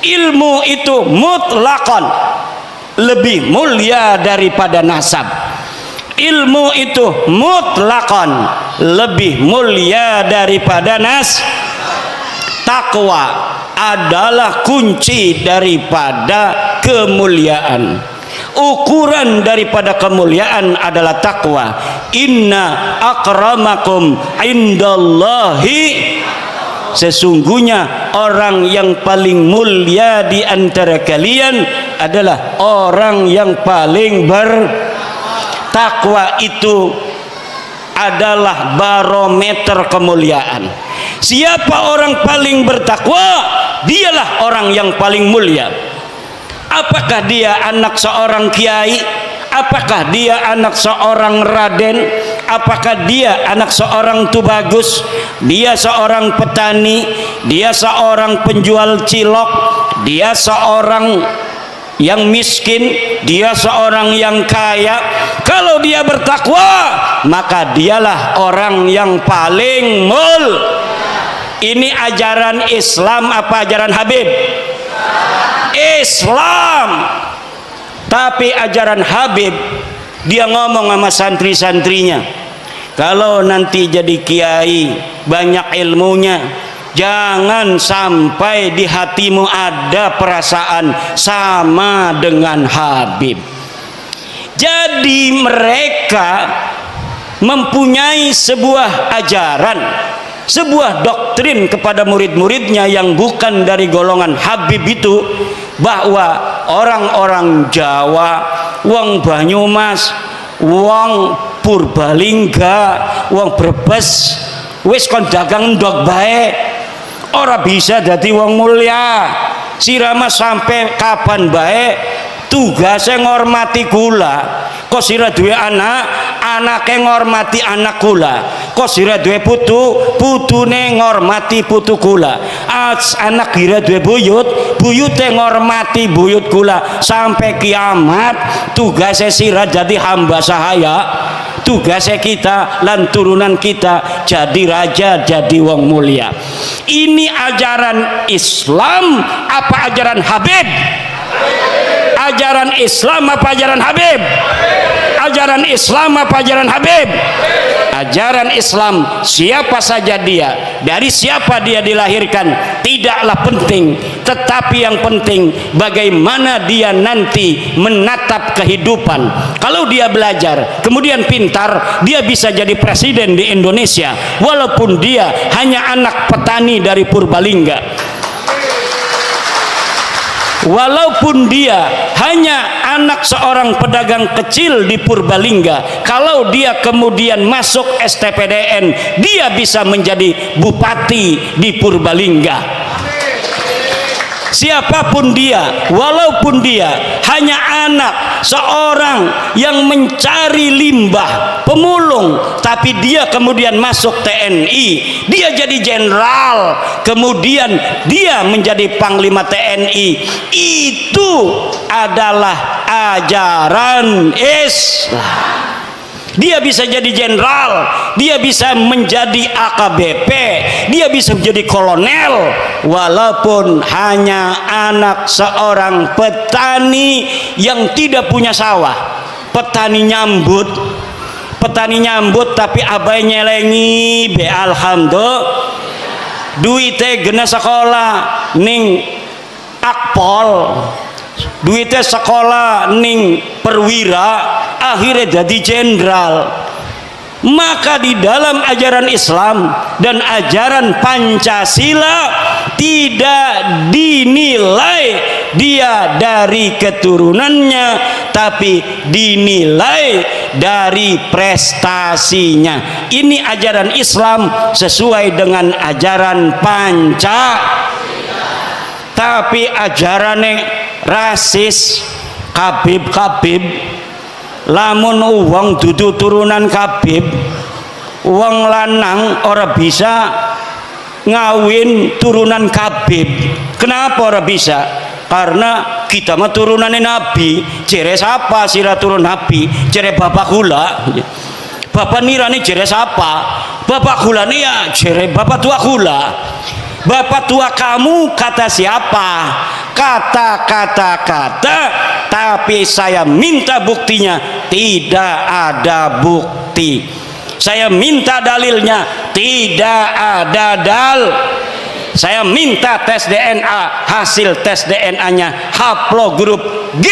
ilmu itu mutlakon lebih mulia daripada nasab. Ilmu itu mutlakon lebih mulia daripada takwa adalah kunci daripada kemuliaan. Ukuran daripada kemuliaan adalah takwa. Inna akramakum indallahi, sesungguhnya orang yang paling mulia di antara kalian adalah orang yang paling bertakwa. Itu adalah barometer kemuliaan. Siapa orang paling bertakwa, dialah orang yang paling mulia. Apakah dia anak seorang kiai? Apakah dia anak seorang raden? Apakah dia anak seorang tubagus? Dia seorang petani? Dia seorang penjual cilok? Dia seorang yang miskin? Dia seorang yang kaya? Kalau dia bertakwa, maka dialah orang yang paling Ini ajaran Islam apa ajaran Habib? Islam. Tapi ajaran Habib, dia ngomong sama santri-santrinya, kalau nanti jadi kiai banyak ilmunya, jangan sampai di hatimu ada perasaan sama dengan Habib. Jadi mereka mempunyai sebuah ajaran, sebuah doktrin kepada murid-muridnya yang bukan dari golongan Habib itu, bahwa orang-orang Jawa, wong Banyumas, wong Purbalingga, wong Brebes wis kon dagang ndok bae, ora bisa dadi wong mulia. Sirama sampai kapan bae tugasnya ngormati kula. Kok sira duwe anak, anake ngormati anak kula. Kok sira duwe putu, putune ngormati putu kula. Anak kira duwe buyut, buyute ngormati buyut kula. Sampai kiamat tugasnya sira jadi hamba sahaya. Tugasnya kita lan turunan kita jadi raja, jadi wong mulia. Ini ajaran Islam apa ajaran Habib? Ajaran Islam apa ajaran Habib? Ajaran Islam apa ajaran Habib? Ajaran Islam, siapa saja dia, dari siapa dia dilahirkan tidaklah penting, tetapi yang penting bagaimana dia nanti menatap kehidupan. Kalau dia belajar kemudian pintar, dia bisa jadi presiden di Indonesia walaupun dia hanya anak petani dari Purbalingga. Walaupun dia hanya anak seorang pedagang kecil di Purbalingga, kalau dia kemudian masuk STPDN, dia bisa menjadi bupati di Purbalingga. Siapapun dia, walaupun dia hanya anak seorang yang mencari limbah, pemulung, tapi dia kemudian masuk TNI, dia jadi jenderal, kemudian dia menjadi panglima TNI, itu adalah ajaran Islam. Dia bisa jadi jenderal, dia bisa menjadi AKBP, dia bisa menjadi kolonel, walaupun hanya anak seorang petani yang tidak punya sawah. Petani nyambut tapi abai nyelengi be, alhamdulillah duite gena sekolah ning Akpol, duitnya sekolah ning perwira, akhirnya jadi jenderal. Maka di dalam ajaran Islam dan ajaran Pancasila tidak dinilai dia dari keturunannya, tapi dinilai dari prestasinya. Ini ajaran Islam sesuai dengan ajaran Pancasila. Tapi ajarannya rasis, kabib, lamun uang dudu turunan kabib, uang lanang ora bisa ngawin turunan Kabib. Kenapa ora bisa? Karena kita mah turunannya Nabi. Jere siapa sira turun Nabi? Jere bapak kula. Bapak nirani jere siapa? Bapak kula nih ya jere bapak tua kula. Bapak tua kamu kata siapa? Kata, tapi saya minta buktinya. Tidak ada bukti. Saya minta dalilnya. Tidak ada Saya minta tes DNA, hasil tes DNA-nya haplogrup G.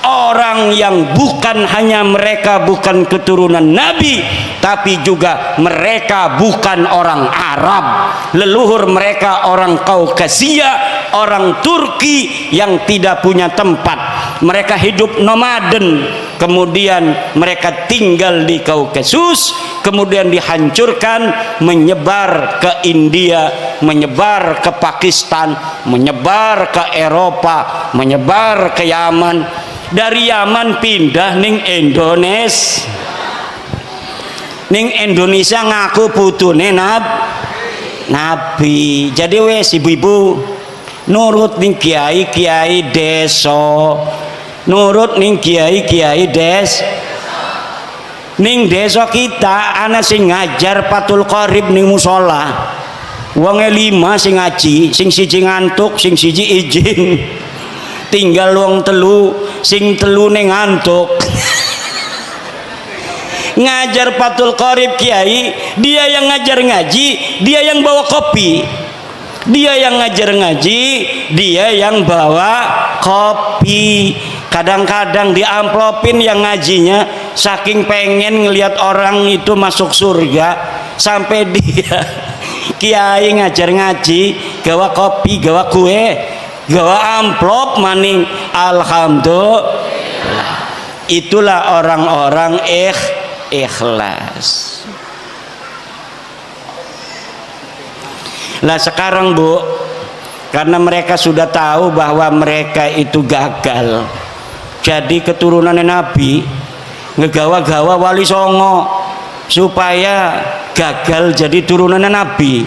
Orang yang bukan hanya mereka bukan keturunan Nabi, tapi juga mereka bukan orang Arab. Leluhur mereka orang Kaukasia, orang Turki yang tidak punya tempat. Mereka hidup nomaden, kemudian mereka tinggal di Kaukasus, kemudian dihancurkan, menyebar ke India, menyebar ke Pakistan, menyebar ke Eropa, menyebar ke Yaman. Dari Yaman pindah ning Indonesia. Ning Indonesia ngaku putune Nabi. Jadi wes ibu-ibu nurut ning kiai-kiai desa. Nurut ning kiai-kiai ning desa kita ana sing ngajar Fathul Qorib ning musola. Wonge 5 sing ngaji, sing siji ngantuk, sing siji izin. Tinggal wong telu, sing telu ning ngantuk. Ngajar Fathul Qorib kiai, dia yang ngajar ngaji, dia yang bawa kopi. Dia yang ngajar ngaji, dia yang bawa kopi. Kadang-kadang diamplopin yang ngajinya, saking pengen ngelihat orang itu masuk surga, sampai dia kiai ngajar ngaji, gawa kopi, gawa kue, gawa amplop maning. Alhamdulillah. Itulah orang-orang ikhlas. Lah sekarang Bu, karena mereka sudah tahu bahwa mereka itu gagal jadi keturunan Nabi, ngegawa-gawa Wali Songo supaya gagal jadi turunan Nabi.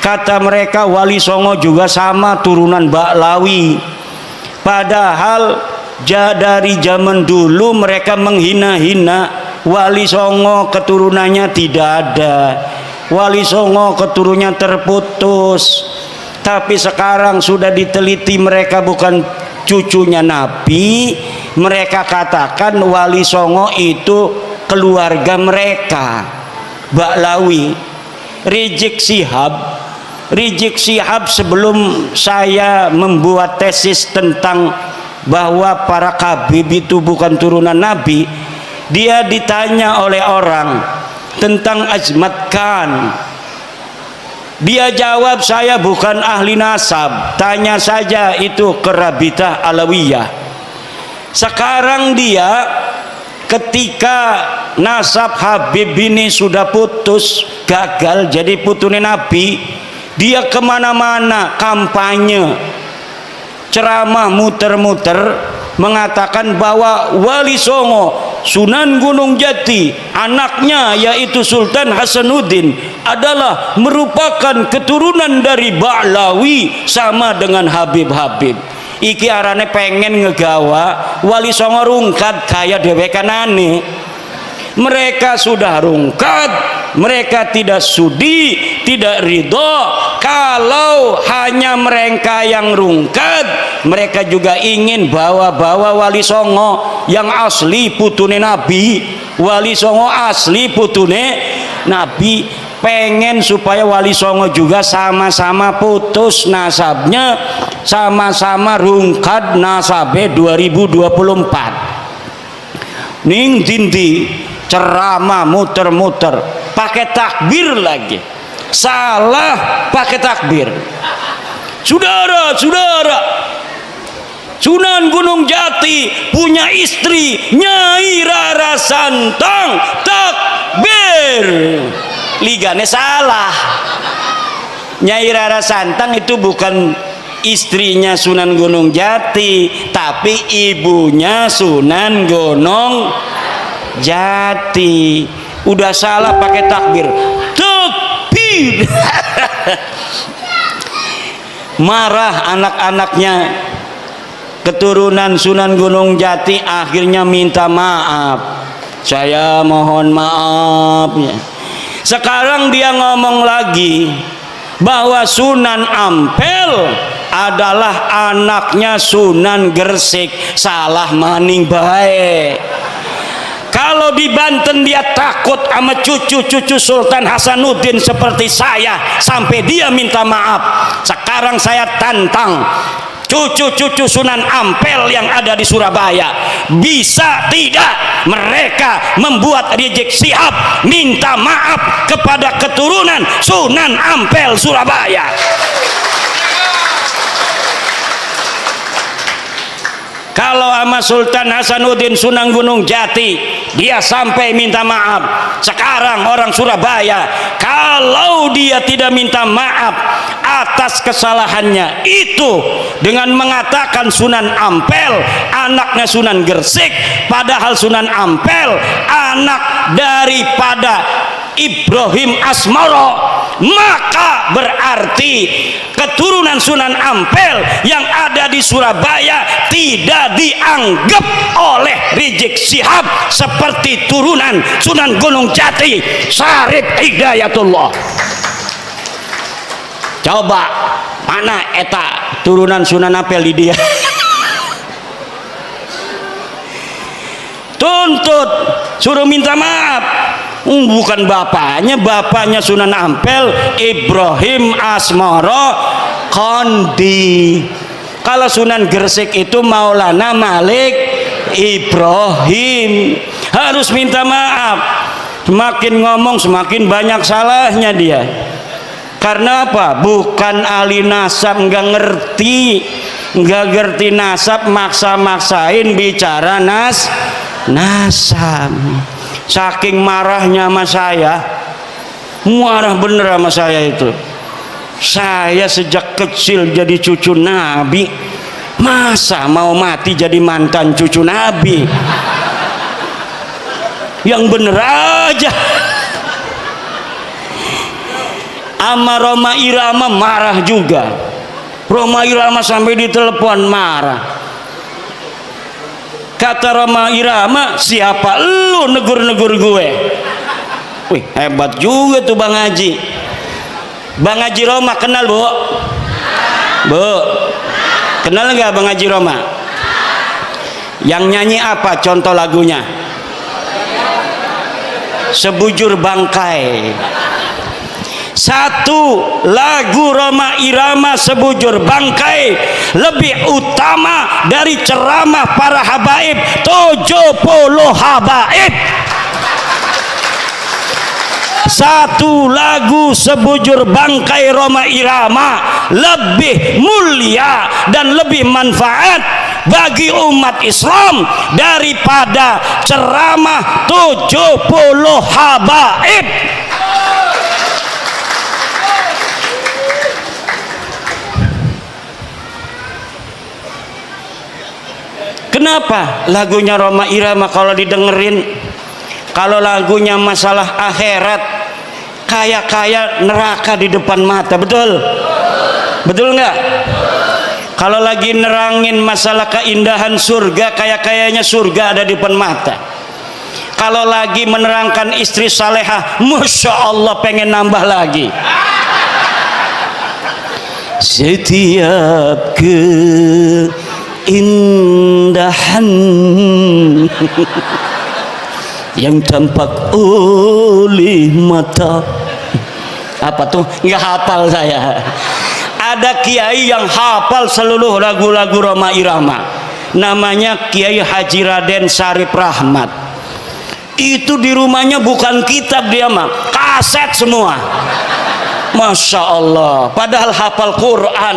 Kata mereka Wali Songo juga sama turunan Baklawi. Padahal dari zaman dulu mereka menghina-hina Wali Songo, keturunannya tidak ada. Wali Songo keturunannya terputus. Tapi sekarang sudah diteliti mereka bukan cucunya Nabi. Mereka katakan Wali Songo itu keluarga mereka Baklawi. Rizik Syihab sebelum saya membuat tesis tentang bahwa para Kabib itu bukan turunan Nabi, dia ditanya oleh orang tentang Azmat Khan. Dia jawab, saya bukan ahli nasab, tanya saja itu ke Rabitah Alawiyah. Sekarang dia ketika nasab Habib ini sudah putus, gagal jadi putune Nabi, dia kemana-mana kampanye, ceramah muter-muter mengatakan bahwa Wali Songo Sunan Gunung Jati, anaknya yaitu Sultan Hasanuddin adalah merupakan keturunan dari Baklawi sama dengan Habib-Habib. Iki arane pengen ngegawa Wali Songo rungkat kaya dewekanane. Mereka sudah rungkat, mereka tidak sudi, tidak ridho. Kalau hanya mereka yang rungkat, mereka juga ingin bawa-bawa Wali Songo yang asli putune Nabi. Wali Songo asli putune Nabi. Pengen supaya Wali Songo juga sama-sama putus nasabnya, sama-sama rungkat nasabe 2024. Ning dindi ceramah muter-muter pakai takbir lagi, salah pakai takbir. Saudara-saudara, Sunan Gunung Jati punya istri Nyai Rara Santang, takbir. Ligane salah. Nyai Rara Santang itu bukan istrinya Sunan Gunung Jati, tapi ibunya Sunan Gunung Jati. Udah salah pakai takbir. Takbir. Marah anak-anaknya, keturunan Sunan Gunung Jati, akhirnya minta maaf. Saya mohon maaf ya. Sekarang dia ngomong lagi bahwa Sunan Ampel adalah anaknya Sunan Gresik. Salah maning baik. Kalau di Banten dia takut sama cucu-cucu Sultan Hasanuddin seperti saya sampai dia minta maaf. Sekarang saya tantang cucu-cucu Sunan Ampel yang ada di Surabaya, bisa tidak mereka membuat Rizik Syihab minta maaf kepada keturunan Sunan Ampel Surabaya? Kalau sama Sultan Hasanuddin Sunan Gunung Jati dia sampai minta maaf, sekarang orang Surabaya kalau dia tidak minta maaf atas kesalahannya itu dengan mengatakan Sunan Ampel anaknya Sunan Gresik, padahal Sunan Ampel anak daripada Ibrahim Asmoro, maka berarti keturunan Sunan Ampel yang ada di Surabaya tidak dianggap oleh Rizik Syihab seperti turunan Sunan Gunung Jati Syarif Hidayatullah. Coba mana eta turunan Sunan Ampel di dia? Tuntut, suruh minta maaf. Bukan bapaknya Sunan Ampel Ibrahim Asmoro Kondi. Kalau Sunan Gresik itu Maulana Malik Ibrahim, harus minta maaf. Semakin ngomong semakin banyak salahnya dia. Karena apa? Bukan ahli nasab, nggak ngerti nasab, maksa-maksain bicara nasab. Saking marahnya sama saya, marah bener sama saya itu. Saya sejak kecil jadi cucu Nabi, masa mau mati jadi mantan cucu Nabi? Yang bener aja. Ama Roma Irama marah juga. Roma Irama sampai ditelepon marah. Kata Roma Irama, siapa lu negur-negur gue? Wih, hebat juga tuh Bang Haji. Bang Haji Roma kenal bu? Bu, kenal nggak Bang Haji Roma? Yang nyanyi apa contoh lagunya? Sebujur Bangkai. Satu lagu Roma Irama Sebujur Bangkai lebih utama dari ceramah para habaib 70 habaib. Satu lagu Sebujur Bangkai Roma Irama lebih mulia dan lebih manfaat bagi umat Islam daripada ceramah 70 habaib. Kenapa lagunya Roma Irama kalau didengerin, kalau lagunya masalah akhirat, kayak neraka di depan mata, betul? Betul nggak? Kalau lagi nerangin masalah keindahan surga, kayaknya surga ada di depan mata. Kalau lagi menerangkan istri salehah, masya Allah pengen nambah lagi. Setiap keindahan yang tampak oleh mata. Apa tuh? Nggak hafal saya. Ada kiai yang hafal seluruh lagu-lagu Roma Irama, namanya Kiai Haji Raden Syarif Rahmat. Itu di rumahnya bukan kitab, dia mah kaset semua. Masya Allah, padahal hafal Quran,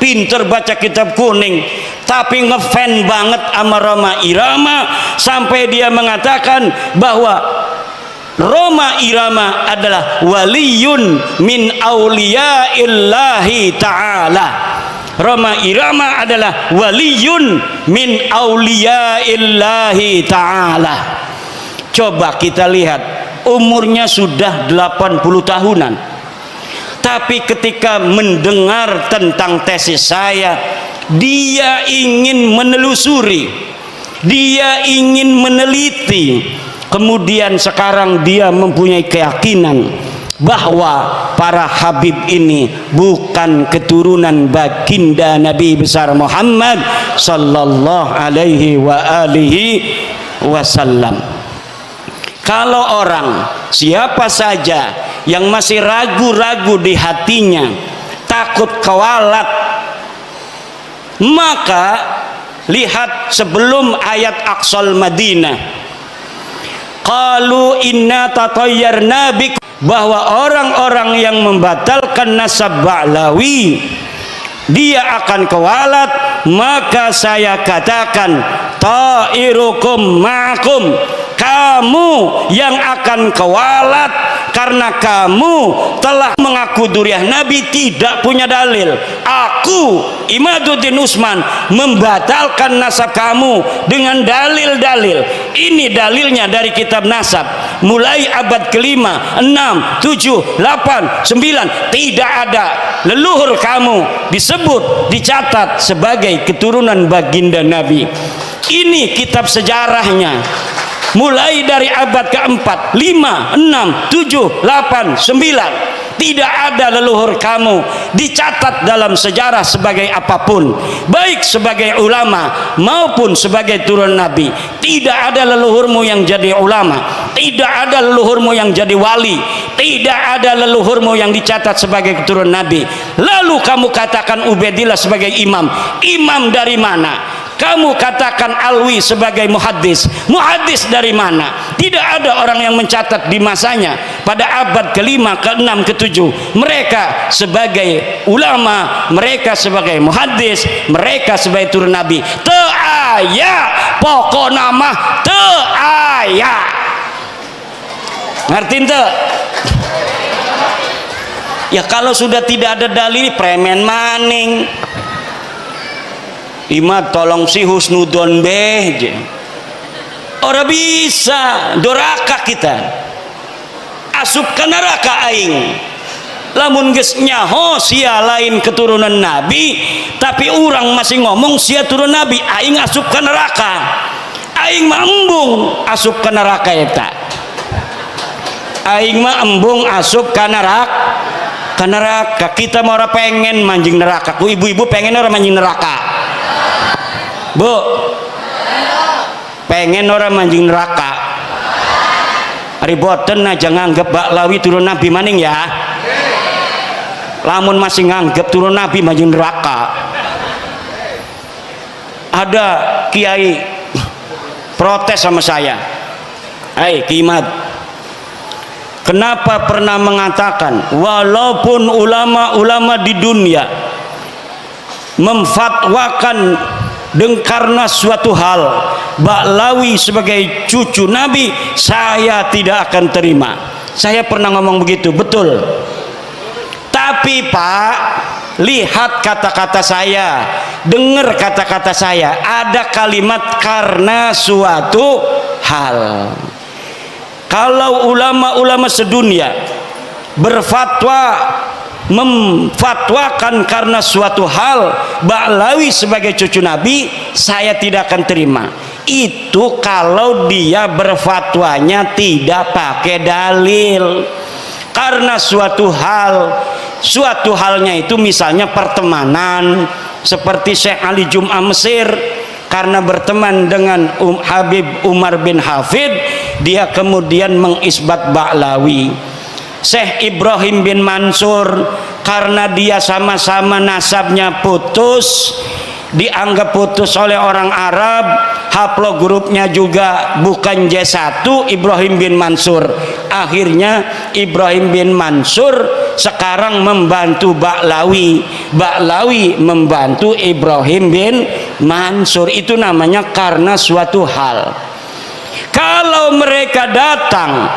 pinter baca kitab kuning, tapi ngefan banget sama Roma Irama sampai dia mengatakan bahwa Roma Irama adalah waliyun min auliyaillahi ta'ala. Roma Irama adalah waliyun min auliyaillahi ta'ala. Coba kita lihat, umurnya sudah 80 tahunan. tapi ketika mendengar tentang tesis saya, dia ingin menelusuri, dia ingin meneliti. Kemudian sekarang dia mempunyai keyakinan bahwa para habib ini bukan keturunan baginda Nabi besar Muhammad sallallahu alaihi wa alihi wasallam. Kalau orang siapa saja yang masih ragu-ragu di hatinya, takut kewalat, maka lihat sebelum ayat Aqsal Madinah, qalu inna tatayyarna bik, bahwa orang-orang yang membatalkan nasab Ba'lawi dia akan kewalat, maka saya katakan ta'irukum ma'akum, kamu yang akan kewalat karena kamu telah mengaku duriah Nabi tidak punya dalil. Aku Imaduddin Usman membatalkan nasab kamu dengan dalil-dalil. Ini dalilnya dari kitab nasab mulai abad kelima, 6, 7, 8, 9, tidak ada leluhur kamu disebut, dicatat sebagai keturunan baginda Nabi. Ini kitab sejarahnya mulai dari abad keempat, 5, 6, 7, 8, 9. Tidak ada leluhur kamu dicatat dalam sejarah sebagai apapun, baik sebagai ulama maupun sebagai turun Nabi. Tidak ada leluhurmu yang jadi ulama, tidak ada leluhurmu yang jadi wali, tidak ada leluhurmu yang dicatat sebagai keturunan Nabi. Lalu kamu katakan Ubaidillah sebagai imam. Imam dari mana? Kamu katakan Alwi sebagai muhaddis. Muhaddis dari mana? Tidak ada orang yang mencatat di masanya pada abad ke-5, ke-6, ke-7 mereka sebagai ulama, mereka sebagai muhaddis, mereka sebagai turun Nabi. Teu aya, pokok nama teu aya. Ngerti teu? Ya kalau sudah tidak ada dalil, premen maning. Imad tolong si husnudon beh, ora bisa doraka kita asup ke neraka aing. Lamun geus nyaho sia lain keturunan Nabi, tapi orang masih ngomong sia turun Nabi, aing asup ke neraka. Aing mah embung asup ke neraka eta. Aing mah embung asup ke neraka. Kita mau ora pengen manjing neraka. Ku ibu-ibu pengen ora manjing neraka? Bu, pengen orang manjing neraka? Ari boten aja nganggep Ba'lawi turun Nabi maning ya. Lamun masih nganggep turun Nabi manjing neraka. Ada kiai protes sama saya. Hai Kimat, kenapa pernah mengatakan walaupun ulama-ulama di dunia memfatwakan karena suatu hal Ba'lawi sebagai cucu Nabi, saya tidak akan terima. Saya pernah ngomong begitu, betul. Tapi Pak, lihat kata-kata saya, dengar kata-kata saya. Ada kalimat karena suatu hal. Kalau ulama-ulama sedunia berfatwa memfatwakan karena suatu hal Ba'lawi sebagai cucu Nabi, saya tidak akan terima. Itu kalau dia berfatwanya tidak pakai dalil. Karena suatu halnya itu misalnya pertemanan, seperti Syekh Ali Jum'ah Mesir karena berteman dengan Habib Umar bin Hafid, dia kemudian mengisbat Ba'lawi. Syekh Ibrahim bin Mansur karena dia sama-sama nasabnya putus, dianggap putus oleh orang Arab, haplogrupnya juga bukan J1, Ibrahim bin Mansur. Akhirnya Ibrahim bin Mansur sekarang membantu Ba'lawi, Ba'lawi membantu Ibrahim bin Mansur. Itu namanya karena suatu hal. Kalau mereka datang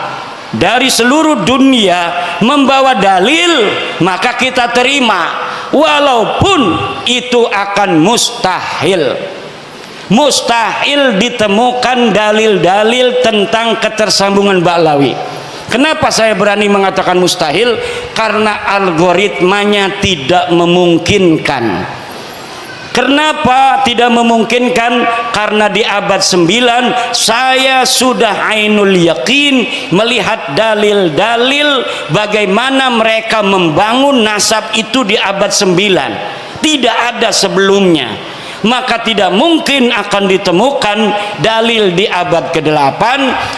dari seluruh dunia membawa dalil, maka kita terima, walaupun itu akan mustahil ditemukan dalil-dalil tentang ketersambungan Ba'lawi. Kenapa saya berani mengatakan mustahil? Karena algoritmanya tidak memungkinkan. Kenapa tidak memungkinkan? Karena di abad 9 saya sudah ainul yakin melihat dalil-dalil bagaimana mereka membangun nasab itu di abad 9. Tidak ada sebelumnya. Maka tidak mungkin akan ditemukan dalil di abad ke-8,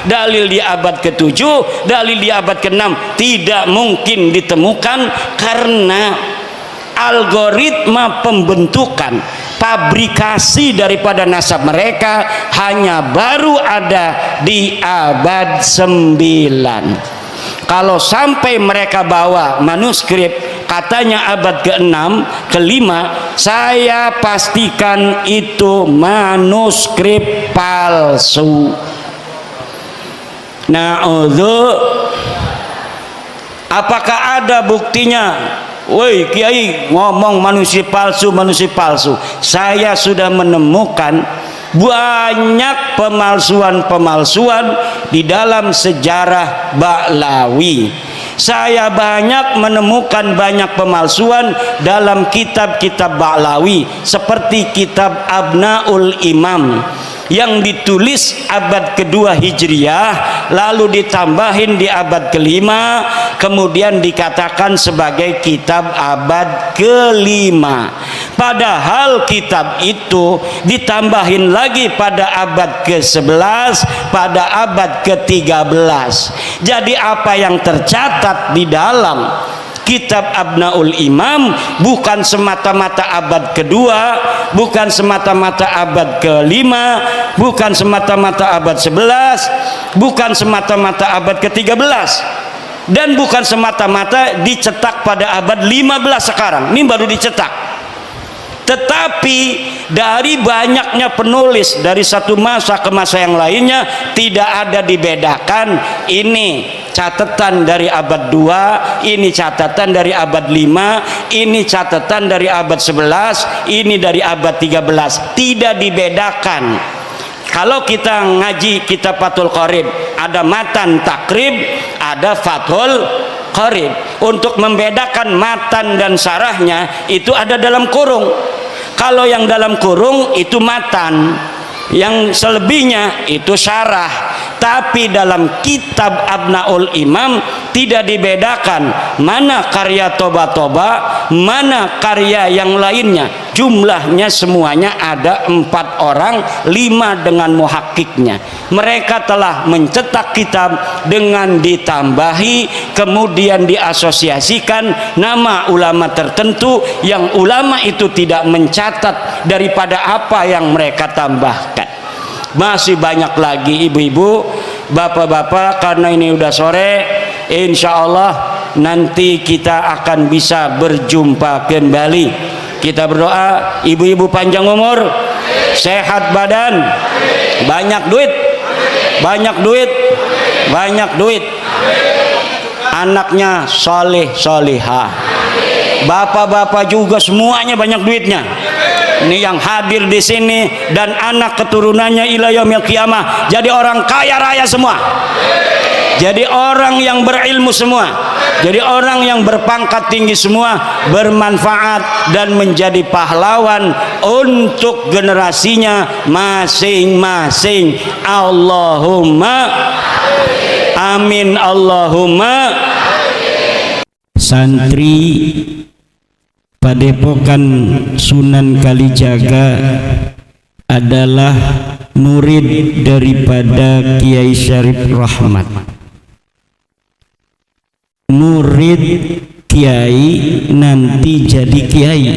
dalil di abad ke-7, dalil di abad ke-6. Tidak mungkin ditemukan karena algoritma pembentukan pabrikasi daripada nasab mereka hanya baru ada di abad 9. Kalau sampai mereka bawa manuskrip katanya abad ke-6, ke-5, saya pastikan itu manuskrip palsu. Apakah ada buktinya? Woi Kiai ngomong manusia palsu. Saya sudah menemukan banyak pemalsuan di dalam sejarah Ba'lawi. Saya banyak menemukan banyak pemalsuan dalam kitab-kitab Ba'lawi seperti kitab Abnaul Imam yang ditulis abad kedua Hijriyah lalu ditambahin di abad kelima, kemudian dikatakan sebagai kitab abad kelima, padahal kitab itu ditambahin lagi pada abad ke-11, pada abad ke-13. Jadi apa yang tercatat di dalam kitab Abnaul Imam bukan semata-mata abad kedua, bukan semata-mata abad kelima, bukan semata-mata abad 11, bukan semata-mata abad ke-13, dan bukan semata-mata dicetak pada abad 15 sekarang. Ini baru dicetak. Tetapi dari banyaknya penulis dari satu masa ke masa yang lainnya tidak ada dibedakan ini catatan dari abad 2, ini catatan dari abad 5, ini catatan dari abad 11, ini dari abad 13. Tidak dibedakan. Kalau kita ngaji kitab Fathul Qorib, ada matan takrib, ada Fathul Qorib. Untuk membedakan matan dan sarahnya itu ada dalam kurung. Kalau yang dalam kurung itu matan, yang selebihnya itu syarah. Tapi dalam kitab Abnaul Imam tidak dibedakan mana karya Toba-Toba, mana karya yang lainnya. Jumlahnya semuanya ada 4 orang, 5 dengan muhakkiknya. Mereka telah mencetak kitab dengan ditambahi, kemudian diasosiasikan nama ulama tertentu yang ulama itu tidak mencatat daripada apa yang mereka tambahkan. Masih banyak lagi ibu-ibu, bapak-bapak, karena ini udah sore, insya Allah nanti kita akan bisa berjumpa kembali. Kita berdoa ibu-ibu panjang umur, sehat badan, banyak duit, anaknya soleh solihah, bapak-bapak juga semuanya banyak duitnya. Ini yang hadir di sini dan anak keturunannya ila yaumil qiyamah jadi orang kaya raya semua, jadi orang yang berilmu semua, jadi orang yang berpangkat tinggi semua, bermanfaat dan menjadi pahlawan untuk generasinya masing-masing. Allahumma amin, Allahumma. Santri Padepokan Sunan Kalijaga adalah murid daripada Kiai Syarif Rahmat. Murid Kiai nanti jadi Kiai,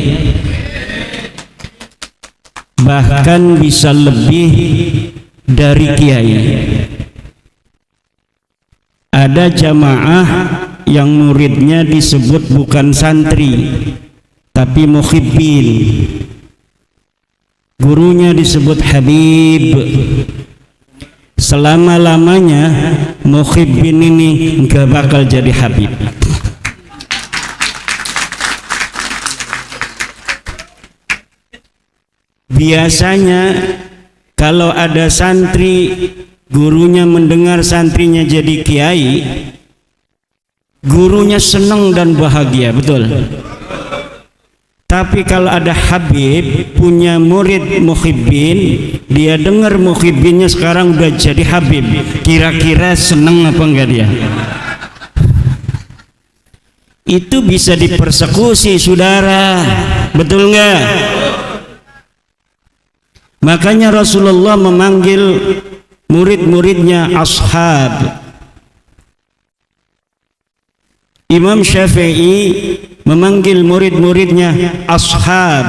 bahkan bisa lebih dari Kiai. Ada jamaah yang muridnya disebut bukan santri tapi muhibbin, gurunya disebut Habib. Selama-lamanya muhibbin ini enggak bakal jadi Habib. Biasanya kalau ada santri, gurunya mendengar santrinya jadi kiai, gurunya senang dan bahagia, betul. Tapi kalau ada Habib punya murid muhibbin, dia dengar muhibbinnya sekarang udah jadi Habib, kira-kira senang apa enggak dia? Itu bisa dipersekusi, saudara, betul enggak? Makanya Rasulullah memanggil murid-muridnya ashab. Imam Syafi'i memanggil murid-muridnya ashab.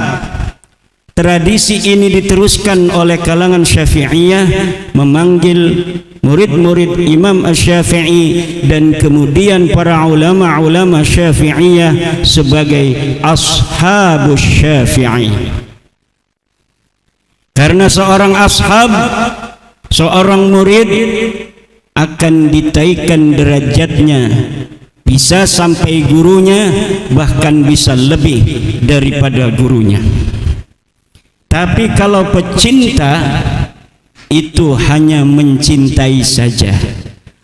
Tradisi ini diteruskan oleh kalangan Syafi'iyah memanggil murid-murid Imam Asy-Syafi'i dan kemudian para ulama-ulama Syafi'iyah sebagai ashabus Syafi'i. Karena seorang ashab, seorang murid akan ditaikkan derajatnya, bisa sampai gurunya, bahkan bisa lebih daripada gurunya. Tapi kalau pecinta itu hanya mencintai saja.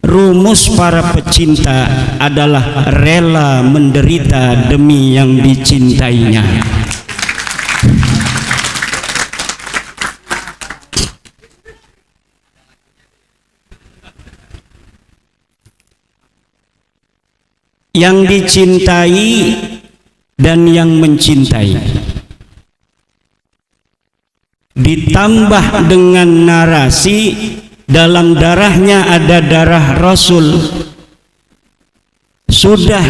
Rumus para pecinta adalah rela menderita demi yang dicintainya. Yang dicintai dan yang mencintai, ditambah dengan narasi dalam darahnya ada darah Rasul. Sudah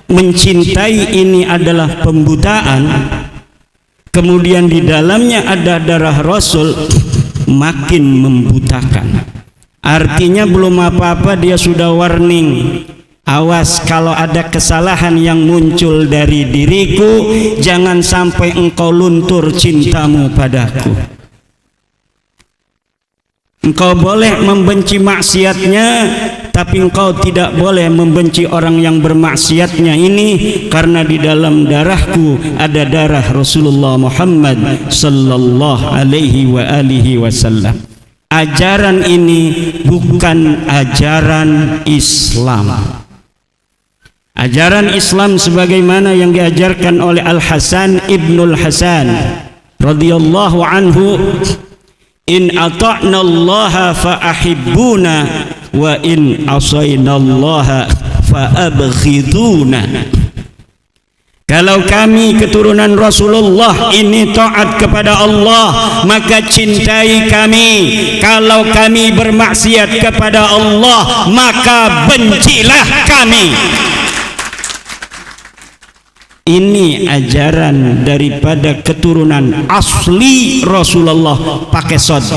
mencintai ini adalah pembutaan, kemudian di dalamnya ada darah Rasul, makin membutakan. Artinya belum apa-apa dia sudah warning, awas kalau ada kesalahan yang muncul dari diriku, jangan sampai engkau luntur cintamu padaku. Engkau boleh membenci maksiatnya, tapi engkau tidak boleh membenci orang yang bermaksiatnya ini, karena di dalam darahku ada darah Rasulullah Muhammad sallallahu alaihi wa alihi wasallam. Ajaran ini bukan ajaran Islam. Ajaran Islam sebagaimana yang diajarkan oleh Al-Hasan Ibnul Hasan radhiyallahu anhu, in ata'na Allah fa ahibbuna wa in asayna Allah fa abghiduna. Kalau kami keturunan Rasulullah ini taat kepada Allah, maka cintai kami. Kalau kami bermaksiat kepada Allah, maka bencilah kami. Ini ajaran daripada keturunan asli Rasulullah pakai sod,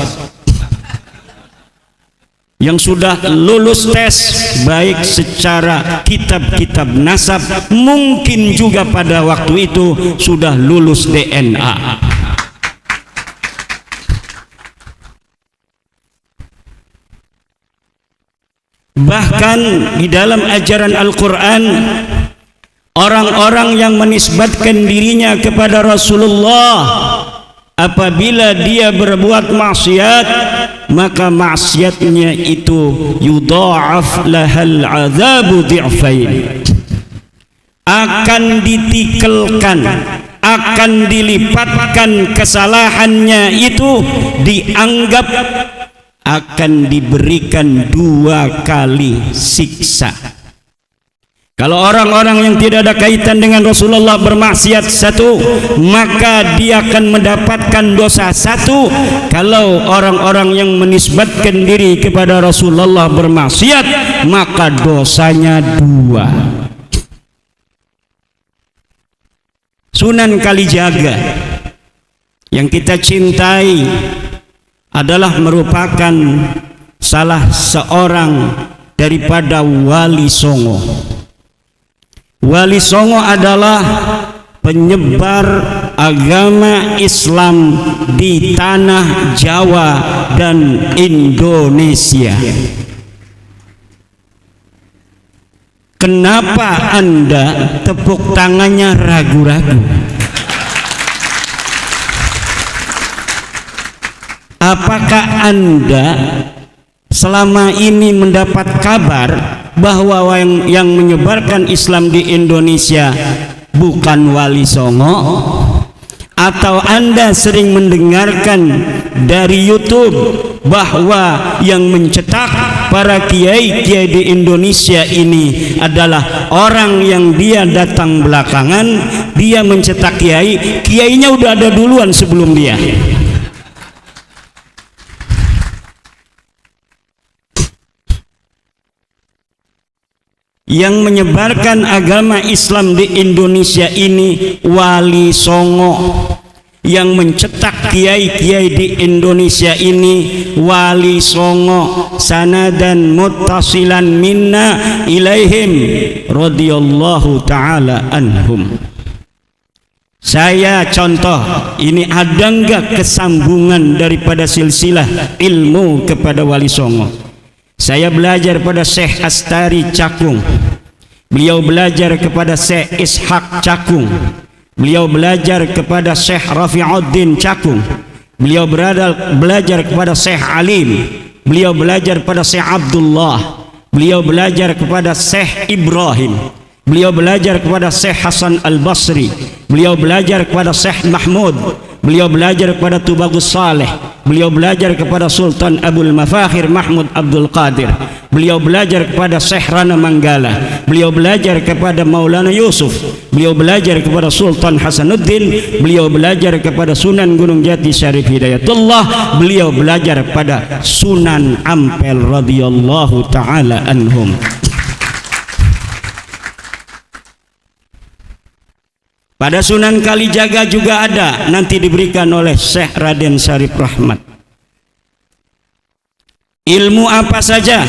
yang sudah lulus tes baik secara kitab-kitab nasab, mungkin juga pada waktu itu sudah lulus DNA. Bahkan di dalam ajaran Al-Quran, orang-orang yang menisbatkan dirinya kepada Rasulullah, apabila dia berbuat maksiat, maka maksiatnya itu yudha'af lahal azabu dhi'fain, akan ditikelkan, akan dilipatkan kesalahannya itu, dianggap akan diberikan 2 kali siksa. Kalau orang-orang yang tidak ada kaitan dengan Rasulullah bermaksiat 1, maka dia akan mendapatkan dosa 1. Kalau orang-orang yang menisbatkan diri kepada Rasulullah bermaksiat, maka dosanya 2. Sunan Kalijaga yang kita cintai adalah merupakan salah seorang daripada Wali Songo. Wali Songo adalah penyebar agama Islam di tanah Jawa dan Indonesia. Kenapa Anda tepuk tangannya ragu-ragu? Apakah Anda selama ini mendapat kabar bahwa yang menyebarkan Islam di Indonesia bukan Wali Songo, atau Anda sering mendengarkan dari YouTube bahwa yang mencetak para kiai-kiai di Indonesia ini adalah orang yang dia datang belakangan, dia mencetak kiai, kiainya udah ada duluan sebelum dia. Yang menyebarkan agama Islam di Indonesia ini Wali Songo. Yang mencetak kiai-kiai di Indonesia ini Wali Songo, sanadan muttasilan minna ilaihim radhiyallahu ta'ala anhum. Saya contoh, ini ada enggak kesambungan daripada silsilah ilmu kepada Wali Songo? Saya belajar pada Syekh Astari Cakung, beliau belajar kepada Syekh Ishaq Cakung, beliau belajar kepada Syekh Rafi'uddin Cakung, beliau belajar kepada Syekh Alim, beliau belajar kepada Syekh Abdullah, beliau belajar kepada Syekh Ibrahim, beliau belajar kepada Syekh Hasan Al-Basri, beliau belajar kepada Syekh Mahmud, beliau belajar kepada Tubagus Saleh, beliau belajar kepada Sultan Abul Mafakhir Mahmud Abdul Qadir, beliau belajar kepada Syekh Rana Manggala, beliau belajar kepada Maulana Yusuf, beliau belajar kepada Sultan Hasanuddin, beliau belajar kepada Sunan Gunung Jati Syarif Hidayatullah, beliau belajar pada Sunan Ampel radhiyallahu ta'ala anhum. Pada Sunan Kalijaga juga ada, nanti diberikan oleh Syekh Raden Syarif Rahmat. Ilmu apa saja,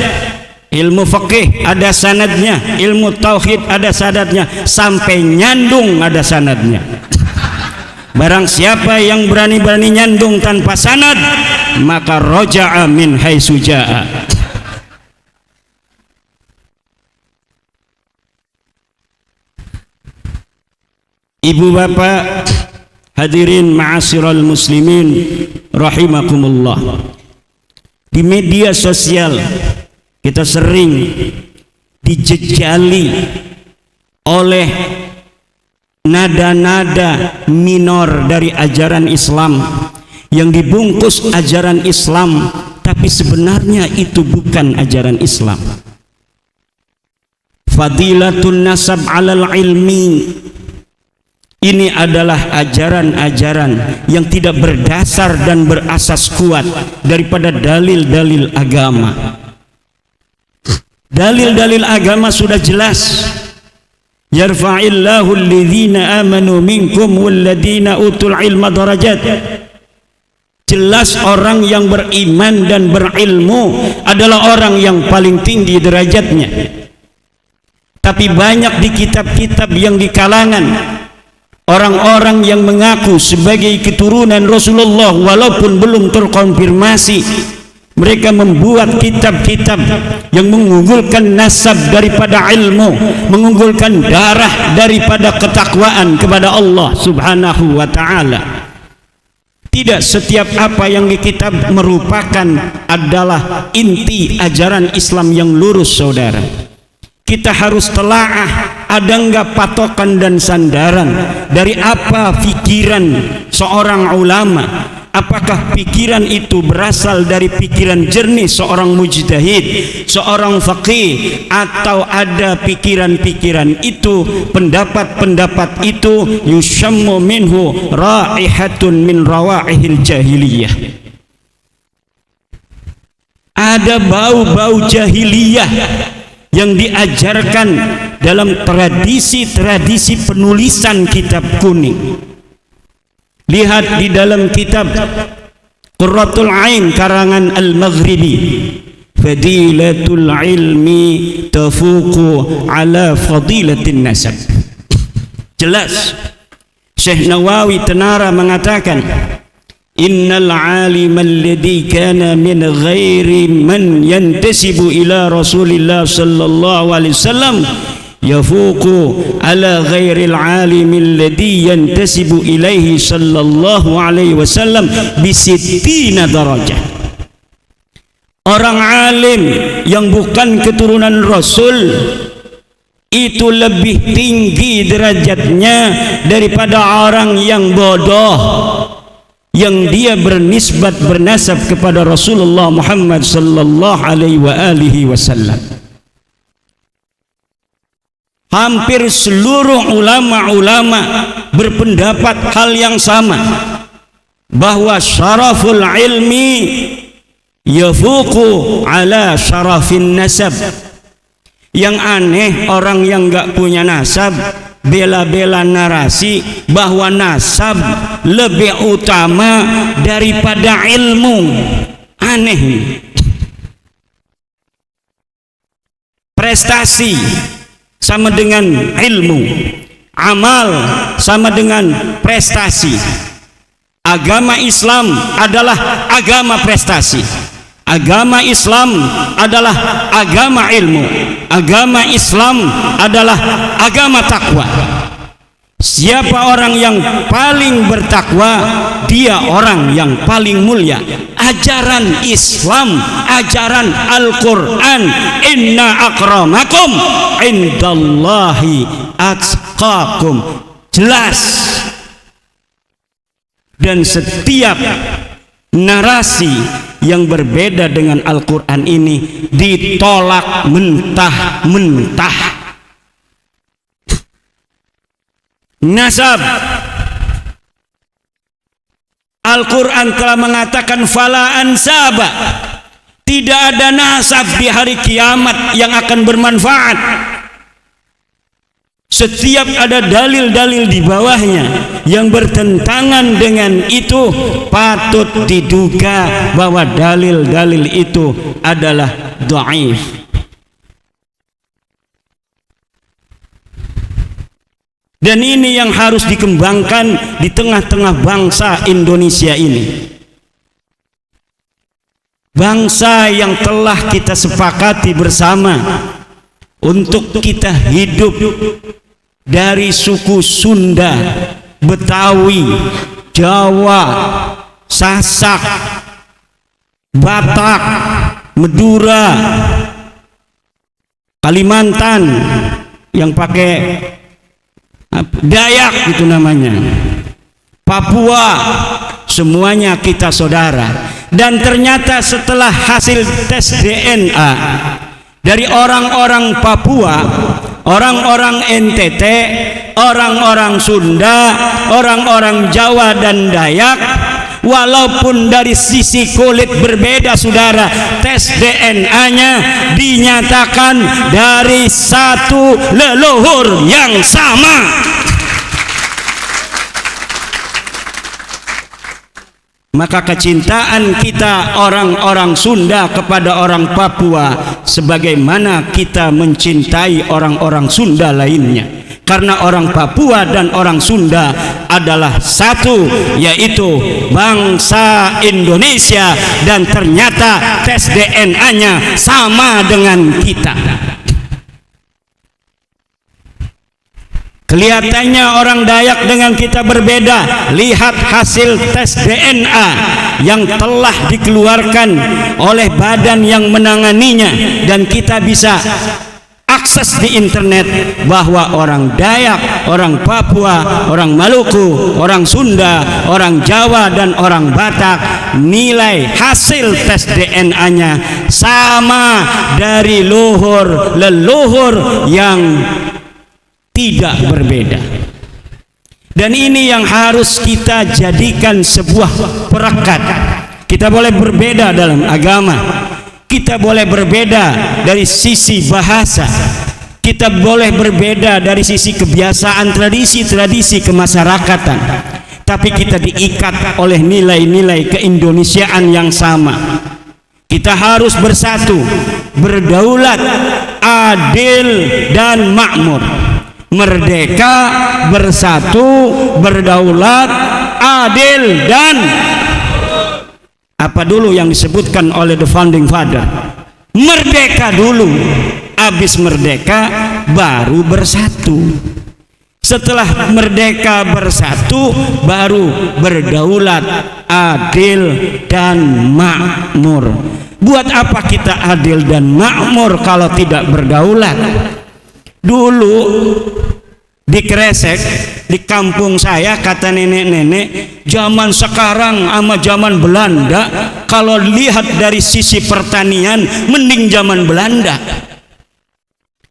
ilmu fikih ada sanadnya, ilmu tauhid ada sanadnya, sampai nyandung ada sanadnya. Barang siapa yang berani-berani nyandung tanpa sanad, maka roja'a min haitsu jaa'a. Ibu bapak hadirin ma'asyiral muslimin rahimakumullah. Di media sosial kita sering dijejali oleh nada-nada minor dari ajaran Islam yang dibungkus ajaran Islam, tapi sebenarnya itu bukan ajaran Islam. Fadilatun nasab 'alal ilmi, ini adalah ajaran-ajaran yang tidak berdasar dan berasas kuat daripada dalil-dalil agama. Dalil-dalil agama sudah jelas. Yarfa'illahu alladhina amanu minkum walladhina utul ilma darajat. Jelas orang yang beriman dan berilmu adalah orang yang paling tinggi derajatnya. Tapi banyak di kitab-kitab yang di kalangan orang-orang yang mengaku sebagai keturunan Rasulullah walaupun belum terkonfirmasi, mereka membuat kitab-kitab yang mengunggulkan nasab daripada ilmu, mengunggulkan darah daripada ketakwaan kepada Allah Subhanahu wa ta'ala. Tidak setiap apa yang di kitab merupakan adalah inti ajaran Islam yang lurus, saudara. Kita harus telaah, ada enggak patokan dan sandaran dari apa pikiran seorang ulama. Apakah pikiran itu berasal dari pikiran jernih seorang mujtahid, seorang faqih, atau ada pikiran-pikiran itu, pendapat-pendapat itu yusyammu minhu raihatun min rawaihil jahiliyah. Ada bau-bau jahiliyah yang diajarkan dalam tradisi-tradisi penulisan kitab kuning. Lihat di dalam kitab Qurratul Ain karangan Al-Maghribi, fadilatul ilmi tafuqu ala fadilatin nasab. Jelas Syekh Nawawi Tenara mengatakan, innal alima alladhi kana min ghairi man yantasibu ila Rasulillah sallallahu alaihi wasallam yafuqu ala ghairil alimi alladhi yantasibu ilaihi sallallahu alaihi wasallam bi 60 darajah. orang alim yang bukan keturunan Rasul itu lebih tinggi derajatnya daripada orang yang bodoh yang dia bernasab kepada Rasulullah Muhammad sallallahu alaihi wasallam. Hampir seluruh ulama-ulama berpendapat hal yang sama, bahwa syaraful ilmi yafuqu ala syarafin nasab. Yang aneh orang yang enggak punya nasab bela-bela narasi bahwa nasab lebih utama daripada ilmu. Aneh. Prestasi sama dengan ilmu, amal sama dengan prestasi. Agama Islam adalah agama prestasi. Agama Islam adalah agama ilmu. Agama Islam adalah agama takwa. Siapa orang yang paling bertakwa, dia orang yang paling mulia. Ajaran Islam, ajaran Al-Quran, inna akramakum indallahi atqakum, jelas. Dan setiap narasi yang berbeda dengan Al-Quran ini ditolak mentah-mentah. Nasab, Al-Quran telah mengatakan fala ansaba, tidak ada nasab di hari kiamat yang akan bermanfaat. Setiap ada dalil-dalil di bawahnya yang bertentangan dengan itu, patut diduga bahwa dalil-dalil itu adalah dhaif. Dan ini yang harus dikembangkan di tengah-tengah bangsa Indonesia ini. Bangsa yang telah kita sepakati bersama untuk kita hidup dari suku Sunda, Betawi, Jawa, Sasak, Batak, Madura, Kalimantan yang pakai Dayak itu namanya, Papua, semuanya kita saudara. Dan ternyata setelah hasil tes DNA dari orang-orang Papua, orang-orang NTT, orang-orang Sunda, orang-orang Jawa dan Dayak, walaupun dari sisi kulit berbeda saudara, tes DNA-nya dinyatakan dari satu leluhur yang sama. Maka kecintaan kita orang-orang Sunda kepada orang Papua sebagaimana kita mencintai orang-orang Sunda lainnya, karena orang Papua dan orang Sunda adalah satu, yaitu bangsa Indonesia, dan ternyata tes DNA-nya sama dengan kita. Kelihatannya orang Dayak dengan kita berbeda. Lihat hasil tes DNA yang telah dikeluarkan oleh badan yang menanganinya, dan kita bisa akses di internet bahwa orang Dayak, orang Papua, orang Maluku, orang Sunda, orang Jawa dan orang Batak, nilai hasil tes DNA-nya sama dari leluhur yang tidak berbeda. Dan ini yang harus kita jadikan sebuah perekat. Kita boleh berbeda dalam agama, kita boleh berbeda dari sisi bahasa, kita boleh berbeda dari sisi kebiasaan, tradisi kemasyarakatan, tapi kita diikat oleh nilai-nilai keindonesiaan yang sama. Kita harus bersatu, berdaulat, adil dan makmur. Merdeka, bersatu, berdaulat, adil, dan apa dulu yang disebutkan oleh the founding father? Merdeka dulu, habis merdeka baru bersatu. Setelah merdeka bersatu baru berdaulat, adil dan makmur. Buat apa kita adil dan makmur kalau tidak berdaulat? Dulu di Kresek, di kampung saya, kata nenek-nenek, zaman sekarang sama zaman Belanda, kalau lihat dari sisi pertanian, mending zaman Belanda.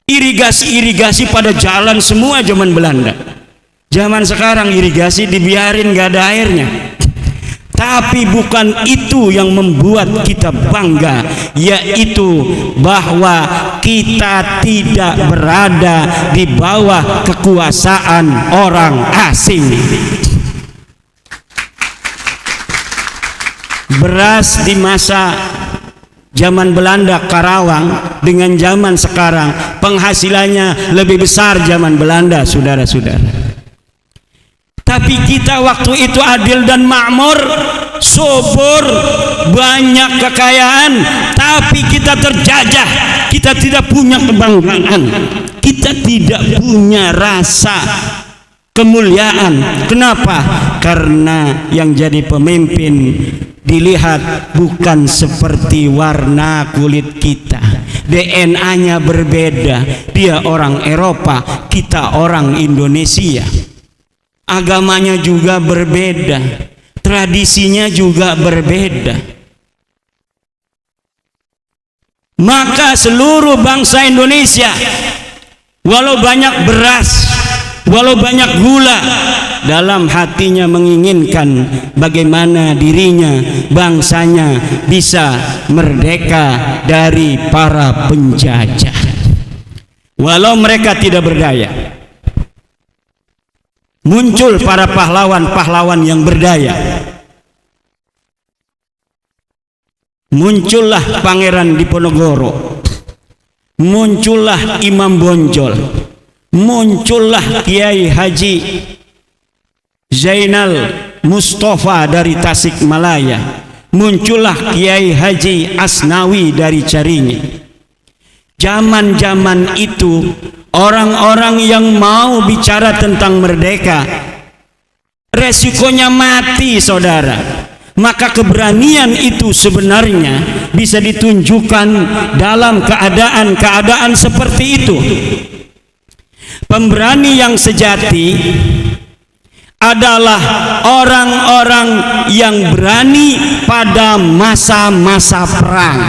Irigasi-irigasi pada jalan semua zaman Belanda. Zaman sekarang irigasi dibiarin gak ada airnya. Tapi bukan itu yang membuat kita bangga, yaitu bahwa kita tidak berada di bawah kekuasaan orang asing. Beras di masa zaman Belanda Karawang dengan zaman sekarang penghasilannya lebih besar zaman Belanda, saudara-saudara. Tapi kita waktu itu adil dan makmur, subur, banyak kekayaan, tapi kita terjajah. Kita tidak punya kebanggaan, kita tidak punya rasa kemuliaan. Kenapa? Karena yang jadi pemimpin dilihat bukan seperti warna kulit kita, DNA-nya berbeda. Dia orang Eropa, kita orang Indonesia. Agamanya juga berbeda, tradisinya juga berbeda. Maka seluruh bangsa Indonesia, walau banyak beras, walau banyak gula, dalam hatinya menginginkan bagaimana dirinya, bangsanya bisa merdeka dari para penjajah. Walau mereka tidak berdaya, muncul para pahlawan-pahlawan yang berdaya. Muncullah Pangeran Diponegoro, muncullah Imam Bonjol, muncullah Kiai Haji Zainal Mustafa dari Tasikmalaya, muncullah Kiai Haji Asnawi dari Caringin. Zaman-zaman itu orang-orang yang mau bicara tentang merdeka resikonya mati, saudara. Maka keberanian itu sebenarnya bisa ditunjukkan dalam keadaan-keadaan seperti itu. Pemberani yang sejati adalah orang-orang yang berani pada masa-masa perang.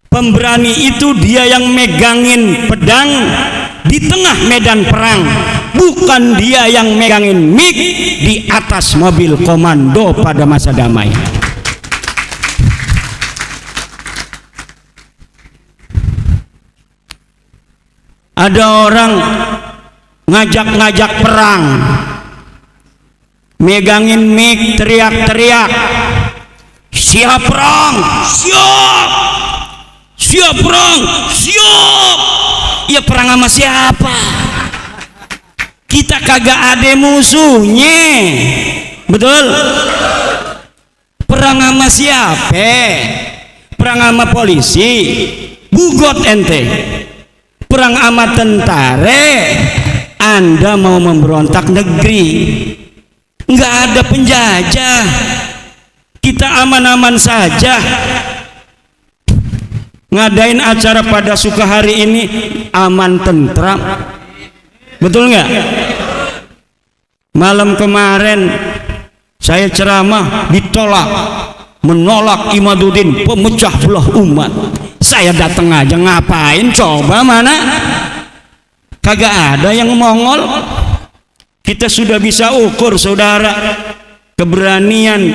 Pemberani itu dia yang megangin pedang di tengah medan perang, bukan dia yang megangin mic di atas mobil komando pada masa damai. Ada orang ngajak-ngajak perang, megangin mic, teriak-teriak, siap perang, siap. Siap perang, siap. Ya perang sama siapa? Kita kagak ada musuhnya, betul? Perang sama siapa? Perang sama polisi, bugot ente. Perang sama tentara, Anda mau memberontak negeri. Nggak ada penjajah, kita aman-aman saja. Ngadain acara pada Sukahari ini aman tentram, betul nggak? Malam kemarin saya ceramah ditolak, menolak Imaduddin, pemecah belah umat. Saya datang aja, ngapain coba, mana? Kagak ada yang mongol. Kita sudah bisa ukur, saudara, keberanian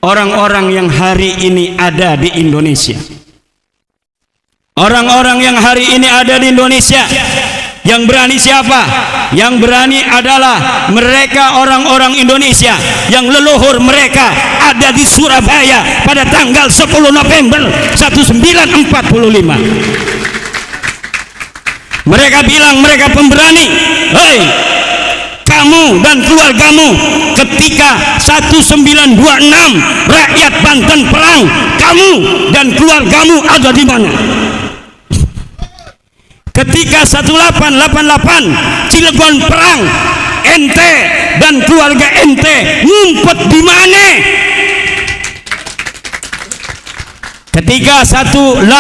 orang-orang yang hari ini ada di Indonesia. Orang-orang yang hari ini ada di Indonesia, yang berani siapa? Yang berani adalah mereka, orang-orang Indonesia yang leluhur mereka ada di Surabaya pada tanggal 10 November 1945. Mereka bilang mereka pemberani. Hei, kamu dan keluargamu, ketika 1926 rakyat Banten perang, kamu dan keluargamu ada di mana? Ketika 1888 Cilegon perang, ente dan keluarga ente ngumpet di mana? Ketika 1825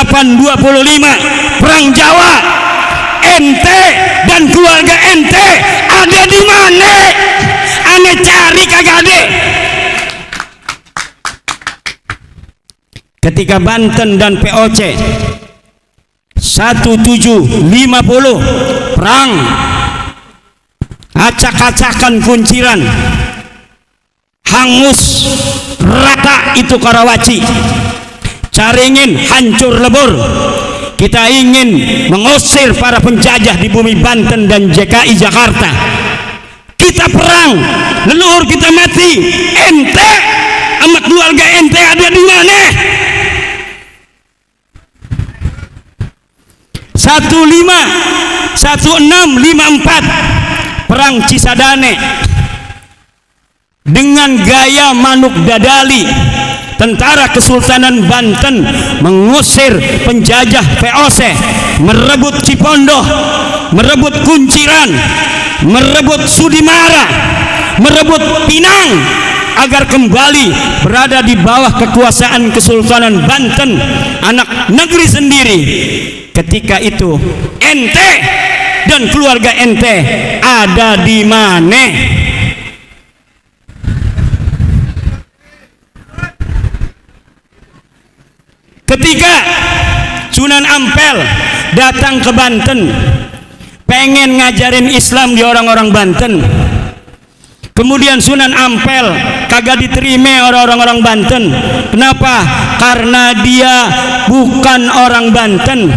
Perang Jawa, ente dan keluarga ente ada di mana? Ane cari kagak ada. Ketika Banten dan POC 1750 perang, acak-acakan kunciran, hangus rata itu Karawaci. Caringin hancur lebur. Kita ingin mengusir para penjajah di bumi Banten dan DKI Jakarta. Kita perang, leluhur kita mati. Ente sama keluarga ente ada di mana? 1654 perang Cisadane dengan gaya manuk dadali. Tentara Kesultanan Banten mengusir penjajah VOC, merebut Cipondoh, merebut Kunciran, merebut Sudimara, merebut Pinang agar kembali berada di bawah kekuasaan Kesultanan Banten, anak negeri sendiri. Ketika itu ente dan keluarga ente ada di mana? Ketika Sunan Ampel datang ke Banten pengen ngajarin Islam di orang-orang Banten, kemudian Sunan Ampel kagak diterima orang-orang Banten. Kenapa? Karena dia bukan orang Banten.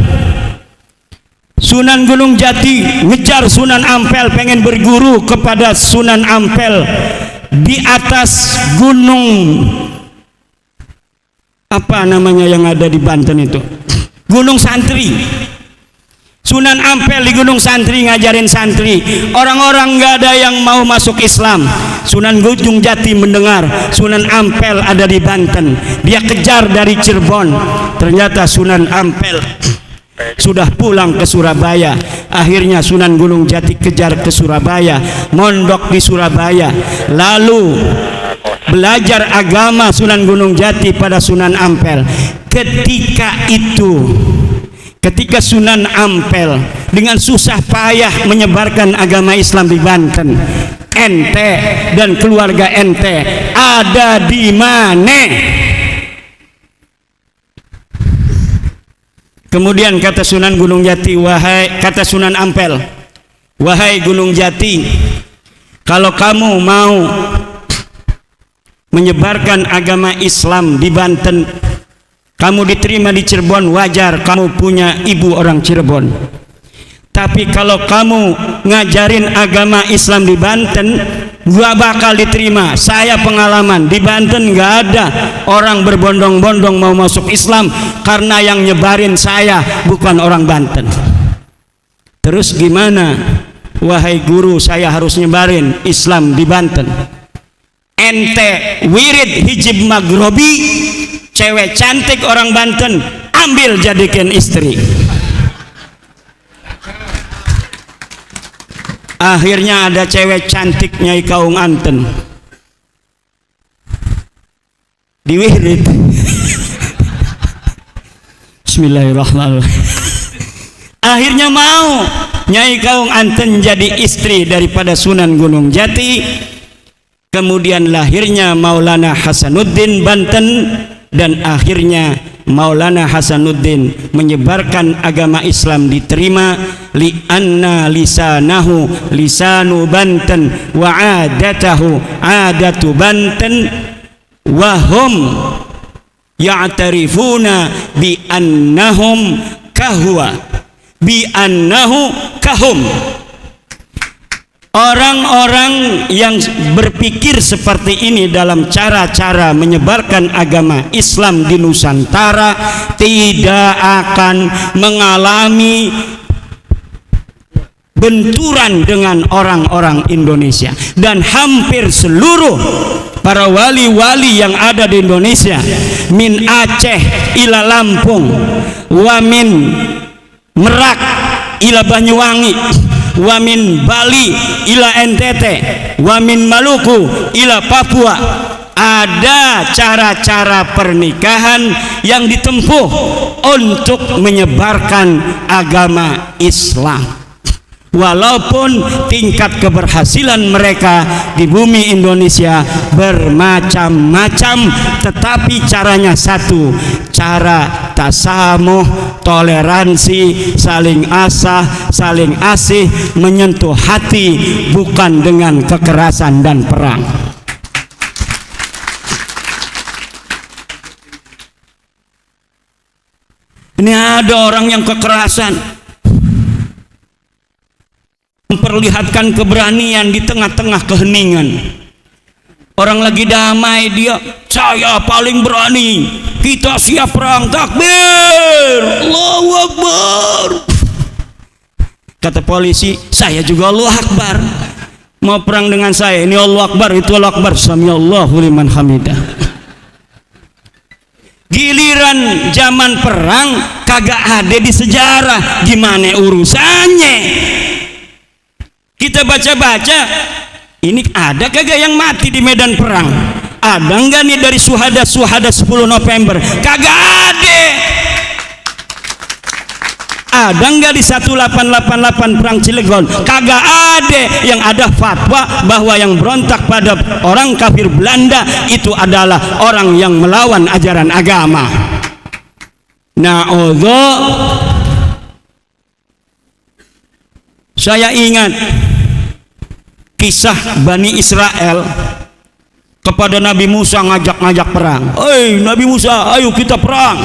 Sunan Gunung Jati ngejar Sunan Ampel, pengen berguru kepada Sunan Ampel di atas gunung apa namanya yang ada di Banten itu, Gunung Santri. Sunan Ampel di Gunung Santri ngajarin santri, orang-orang nggak ada yang mau masuk Islam. Sunan Gunung Jati mendengar Sunan Ampel ada di Banten, dia kejar dari Cirebon. Ternyata Sunan Ampel sudah pulang ke Surabaya. Akhirnya Sunan Gunung Jati kejar ke Surabaya, mondok di Surabaya, lalu belajar agama Sunan Gunung Jati pada Sunan Ampel. Ketika itu, ketika Sunan Ampel dengan susah payah menyebarkan agama Islam di Banten, ente dan keluarga ente ada di mana? Kemudian kata Sunan Gunung Jati, kata Sunan Ampel, wahai Gunung Jati, kalau kamu mau menyebarkan agama Islam di Banten, kamu diterima di Cirebon, wajar, kamu punya ibu orang Cirebon. Tapi kalau kamu ngajarin agama Islam di Banten, gak bakal diterima. Saya pengalaman di Banten gak ada orang berbondong-bondong mau masuk Islam, karena yang nyebarin saya bukan orang Banten. Terus gimana? Wahai guru, saya harus nyebarin Islam di Banten. Ente wirid hijib maghrobi, cewek cantik orang Banten, ambil jadikan istri. Akhirnya ada cewek cantik Nyai Kaung Anten di wirid. Bismillahirrahmanirrahim. Akhirnya mau Nyai Kaung Anten jadi istri daripada Sunan Gunung Jati. Kemudian lahirnya Maulana Hasanuddin Banten, dan akhirnya Maulana Hasanuddin menyebarkan agama Islam, diterima. Li'anna lisanahu lisanu Banten wa adatahu adatu Banten wa hum ya'tarifuna bi annahum kahwa bi annahu kahum. Orang-orang yang berpikir seperti ini dalam cara-cara menyebarkan agama Islam di Nusantara tidak akan mengalami benturan dengan orang-orang Indonesia. Dan hampir seluruh para wali-wali yang ada di Indonesia, min Aceh ila Lampung, wa min Merak ila Banyuwangi, wa min Bali ila NTT, wa min Maluku ila Papua, ada cara-cara pernikahan yang ditempuh untuk menyebarkan agama Islam. Walaupun tingkat keberhasilan mereka di bumi Indonesia bermacam-macam, tetapi caranya satu, cara tasamuh, toleransi, saling asah, saling asih, menyentuh hati, bukan dengan kekerasan dan perang. Ini ada orang yang kekerasan, memperlihatkan keberanian di tengah-tengah keheningan. Orang lagi damai, dia, saya paling berani, kita siap perang, takbir, Allahu Akbar. Kata polisi, saya juga Allahu Akbar. Mau perang dengan saya, ini Allahu Akbar, itu Allahu Akbar, samiallahu liman hamidah. Giliran zaman perang kagak ada di sejarah, gimana urusannya? Kita baca-baca, ini ada kagak yang mati di medan perang? Ada enggak nih dari suhada 10 November? Kagak ada. Ada enggak di 1888 perang Cilegon? Kagak ada. Yang ada fatwa bahwa yang berontak pada orang kafir Belanda itu adalah orang yang melawan ajaran agama. Na'udzu. Saya ingat kisah Bani Israel kepada Nabi Musa, ngajak-ngajak perang. Hei Nabi Musa, ayo kita perang,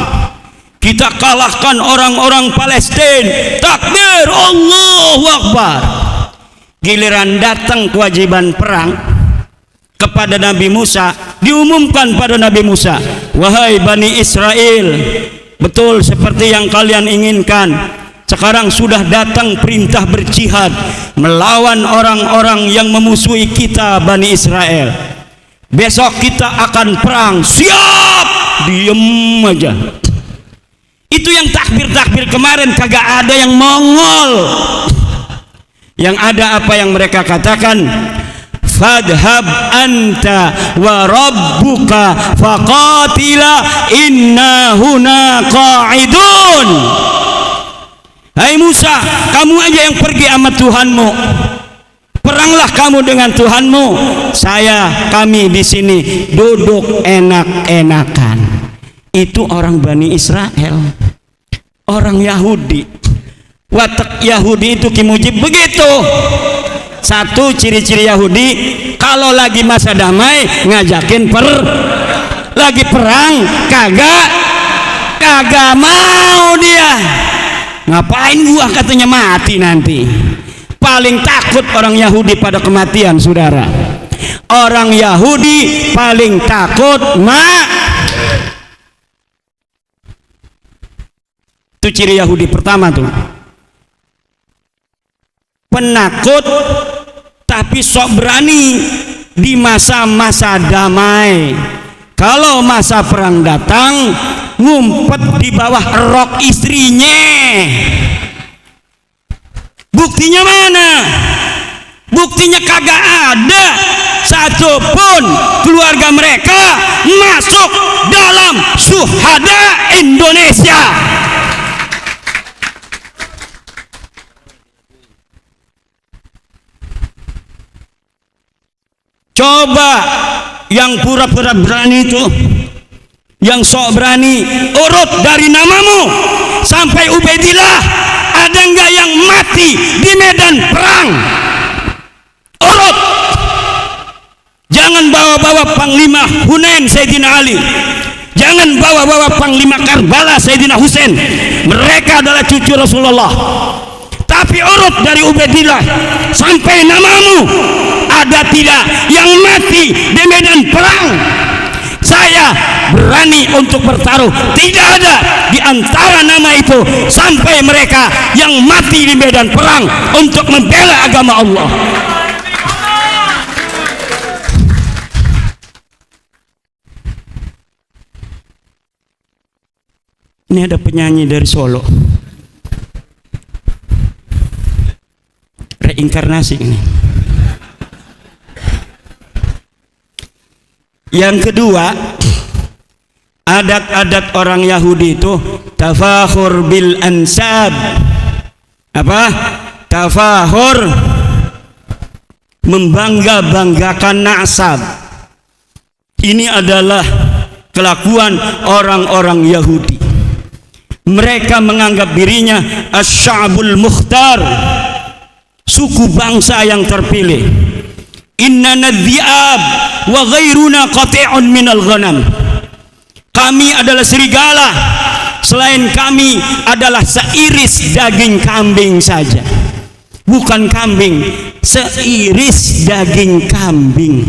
kita kalahkan orang-orang Palestina. Takbir, Allahu Akbar. Giliran datang kewajiban perang kepada Nabi Musa, diumumkan pada Nabi Musa, wahai Bani Israel, betul seperti yang kalian inginkan, sekarang sudah datang perintah berjihad melawan orang-orang yang memusuhi kita Bani Israel. Besok kita akan perang. Siap. Diem aja. Itu yang takbir-takbir kemarin kagak ada yang Mongol. Yang ada apa yang mereka katakan, fadhhab anta wa rabbuka faqatila inna huna qa'idun. Hai Musa, kamu aja yang pergi sama Tuhanmu. Peranglah kamu dengan Tuhanmu. Kami di sini duduk enak-enakan. Itu orang Bani Israel, orang Yahudi. Watak Yahudi itu Ki Mujib begitu. Satu ciri-ciri Yahudi, kalau lagi masa damai ngajakin lagi perang kagak mau dia. Ngapain gua, katanya, mati nanti. Paling takut orang Yahudi pada kematian, saudara. Orang Yahudi paling takut itu ciri Yahudi pertama tuh. Penakut tapi sok berani di masa-masa damai. Kalau masa perang datang, ngumpet di bawah rok istrinya. Buktinya mana? Buktinya kagak ada satupun keluarga mereka masuk dalam syuhada Indonesia. Coba yang pura-pura berani itu, yang sok berani, urut dari namamu sampai Ubaidillah, ada enggak yang mati di medan perang? Urut. Jangan bawa-bawa Panglima Hunain Sayyidina Ali, jangan bawa-bawa Panglima Karbala Sayyidina Husain. Mereka adalah cucu Rasulullah. Tapi urut dari Ubaidillah sampai namamu, ada tidak yang mati di medan perang? Saya berani untuk bertaruh, tidak ada di antara nama itu sampai mereka yang mati di medan perang untuk membela agama Allah. Ini ada penyanyi dari Solo, reinkarnasi ini, Yang kedua, adat-adat orang Yahudi itu tafakhur bil ansab. Apa? Tafakhur, membangga-banggakan nasab. Ini adalah kelakuan orang-orang Yahudi. Mereka menganggap dirinya asy-sya'bul mukhtar, suku bangsa yang terpilih. Innana dhi'ab wa ghairuna qati'un minal ghanam. Kami adalah serigala, selain kami adalah seiris daging kambing saja. Bukan kambing, seiris daging kambing.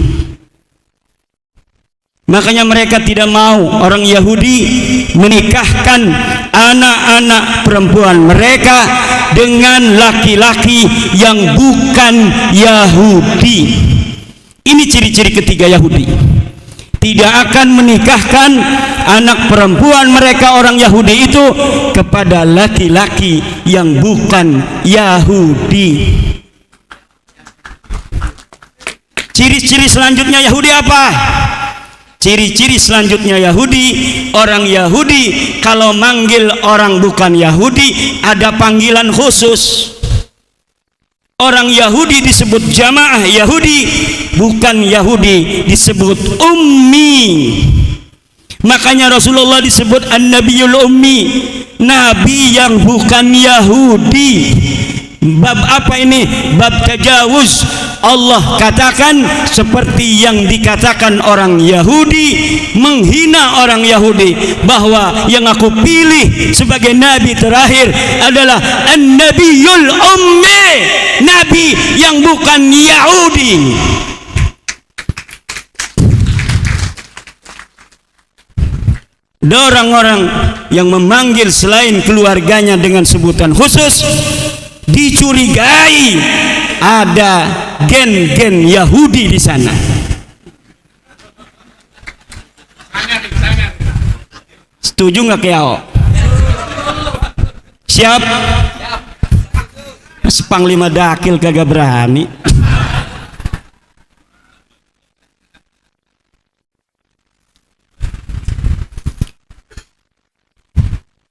Makanya mereka tidak mau orang Yahudi menikahkan anak-anak perempuan mereka dengan laki-laki yang bukan Yahudi. Ini ciri-ciri ketiga Yahudi. Tidak akan menikahkan anak perempuan mereka orang Yahudi itu kepada laki-laki yang bukan Yahudi. Ciri-ciri selanjutnya Yahudi apa? Ciri-ciri selanjutnya Yahudi, orang Yahudi kalau manggil orang bukan Yahudi ada panggilan khusus. Orang Yahudi disebut jamaah Yahudi, bukan Yahudi disebut ummi. Makanya Rasulullah disebut an-nabiyul ummi, nabi yang bukan Yahudi. Bab apa ini? Bab tajawuz. Allah katakan seperti yang dikatakan orang Yahudi, menghina orang Yahudi, bahwa yang aku pilih sebagai nabi terakhir adalah an-nabiyul ummi, nabi yang bukan Yahudi. Ada orang-orang yang memanggil selain keluarganya dengan sebutan khusus, dicurigai ada gen-gen Yahudi di sana. Setuju nggak Kiao? Siap? Panglima Dakil kagak berani.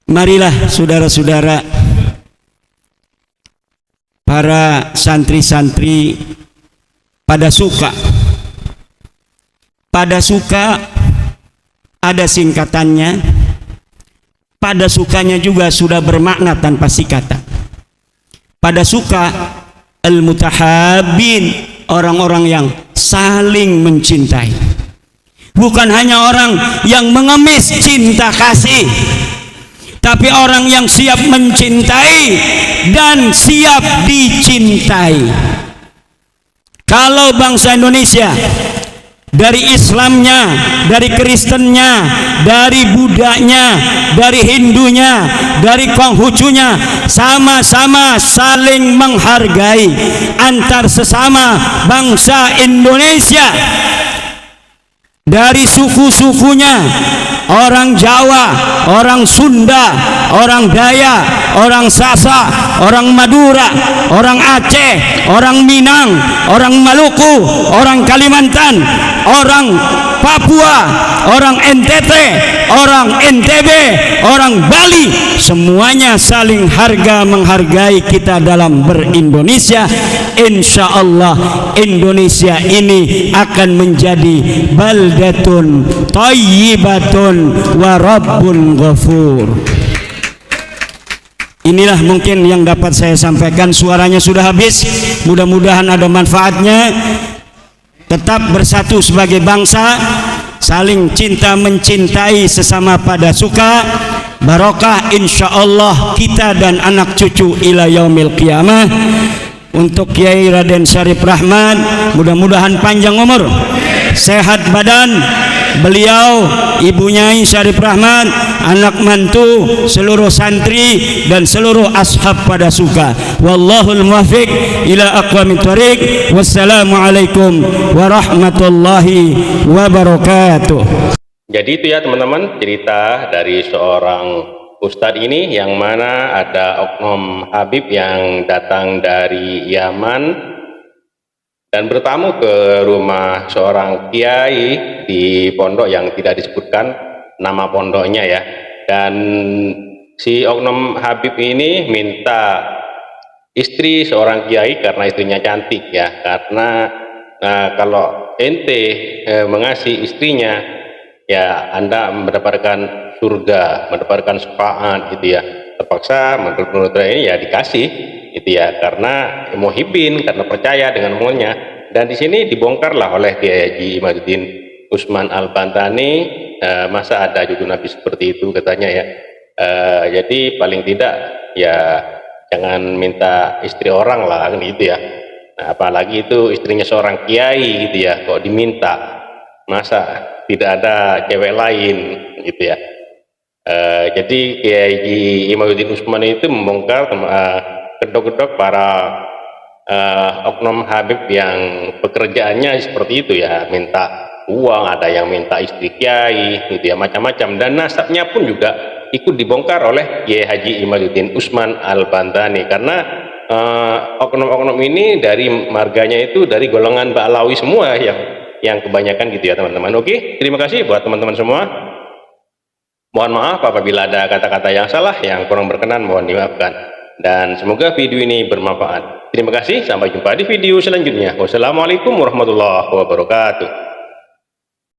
Marilah saudara-saudara, para santri-santri pada suka ada singkatannya, pada sukanya juga sudah bermakna tanpa singkatan. Pada suka al-mutahabbin, orang-orang yang saling mencintai, bukan hanya orang yang mengemis cinta kasih, tapi orang yang siap mencintai dan siap dicintai. Kalau bangsa Indonesia dari Islamnya, dari Kristennya, dari Budanya, dari Hindunya, dari Konghucunya sama-sama saling menghargai antar sesama bangsa Indonesia, dari suku-sukunya, orang Jawa, orang Sunda, orang Dayak, orang Sasak, orang Madura, orang Aceh, orang Minang, orang Maluku, orang Kalimantan, orang Papua, orang NTT, orang NTB, orang Bali, semuanya saling menghargai kita dalam berindonesia. Insya Allah Indonesia ini akan menjadi baldatun thayyibatun wa rabbun ghafur. Inilah mungkin yang dapat saya sampaikan. Suaranya sudah habis, mudah-mudahan ada manfaatnya. Tetap bersatu sebagai bangsa, saling cinta mencintai sesama pada suka, barokah insya Allah kita dan anak cucu ila yaumil qiyamah. Untuk Kiai Raden Syarif Rahman, mudah-mudahan panjang umur, sehat badan beliau, Ibu Nyai Syarif Rahman, anak mantu, seluruh santri dan seluruh ashab pada suka. Wallahul muwaffiq ila aqwamit thoriq. Wassalamualaikum warahmatullahi wabarakatuh. Jadi itu ya teman-teman, cerita dari seorang Ustadz ini, yang mana ada oknum Habib yang datang dari Yaman dan bertamu ke rumah seorang kiai di pondok yang tidak disebutkan nama pondoknya ya. Dan si oknum Habib ini minta istri seorang kiai karena istrinya cantik ya. Karena kalau ente mengasihi istrinya ya Anda mendapatkan surga, mendapatkan syafaat gitu ya. Terpaksa menurut ini ya dikasih gitu ya, karena muhibin, karena percaya dengan omongannya. Dan di sini dibongkarlah oleh Kiai Haji Imaduddin Usman Al-Bantani, masa ada cucu Nabi seperti itu katanya ya. Jadi paling tidak ya jangan minta istri orang lah kan gitu ya. Nah, apalagi itu istrinya seorang kiai gitu ya, kok diminta, masa tidak ada cewek lain gitu ya. Jadi Kiai Haji Imaduddin Usman itu membongkar gedok-gedok para oknum Habib yang pekerjaannya seperti itu ya, minta uang, ada yang minta istri kiai gitu ya, macam-macam. Dan nasabnya pun juga ikut dibongkar oleh Kiai Haji Imaduddin Usman Al-Bantani, karena oknum-oknum ini dari marganya itu dari golongan Ba'lawi semua yang kebanyakan gitu ya teman-teman. Oke, terima kasih buat teman-teman semua. Mohon maaf apabila ada kata-kata yang salah, yang kurang berkenan, mohon dimaafkan. Dan semoga video ini bermanfaat. Terima kasih, sampai jumpa di video selanjutnya. Wassalamualaikum warahmatullahi wabarakatuh.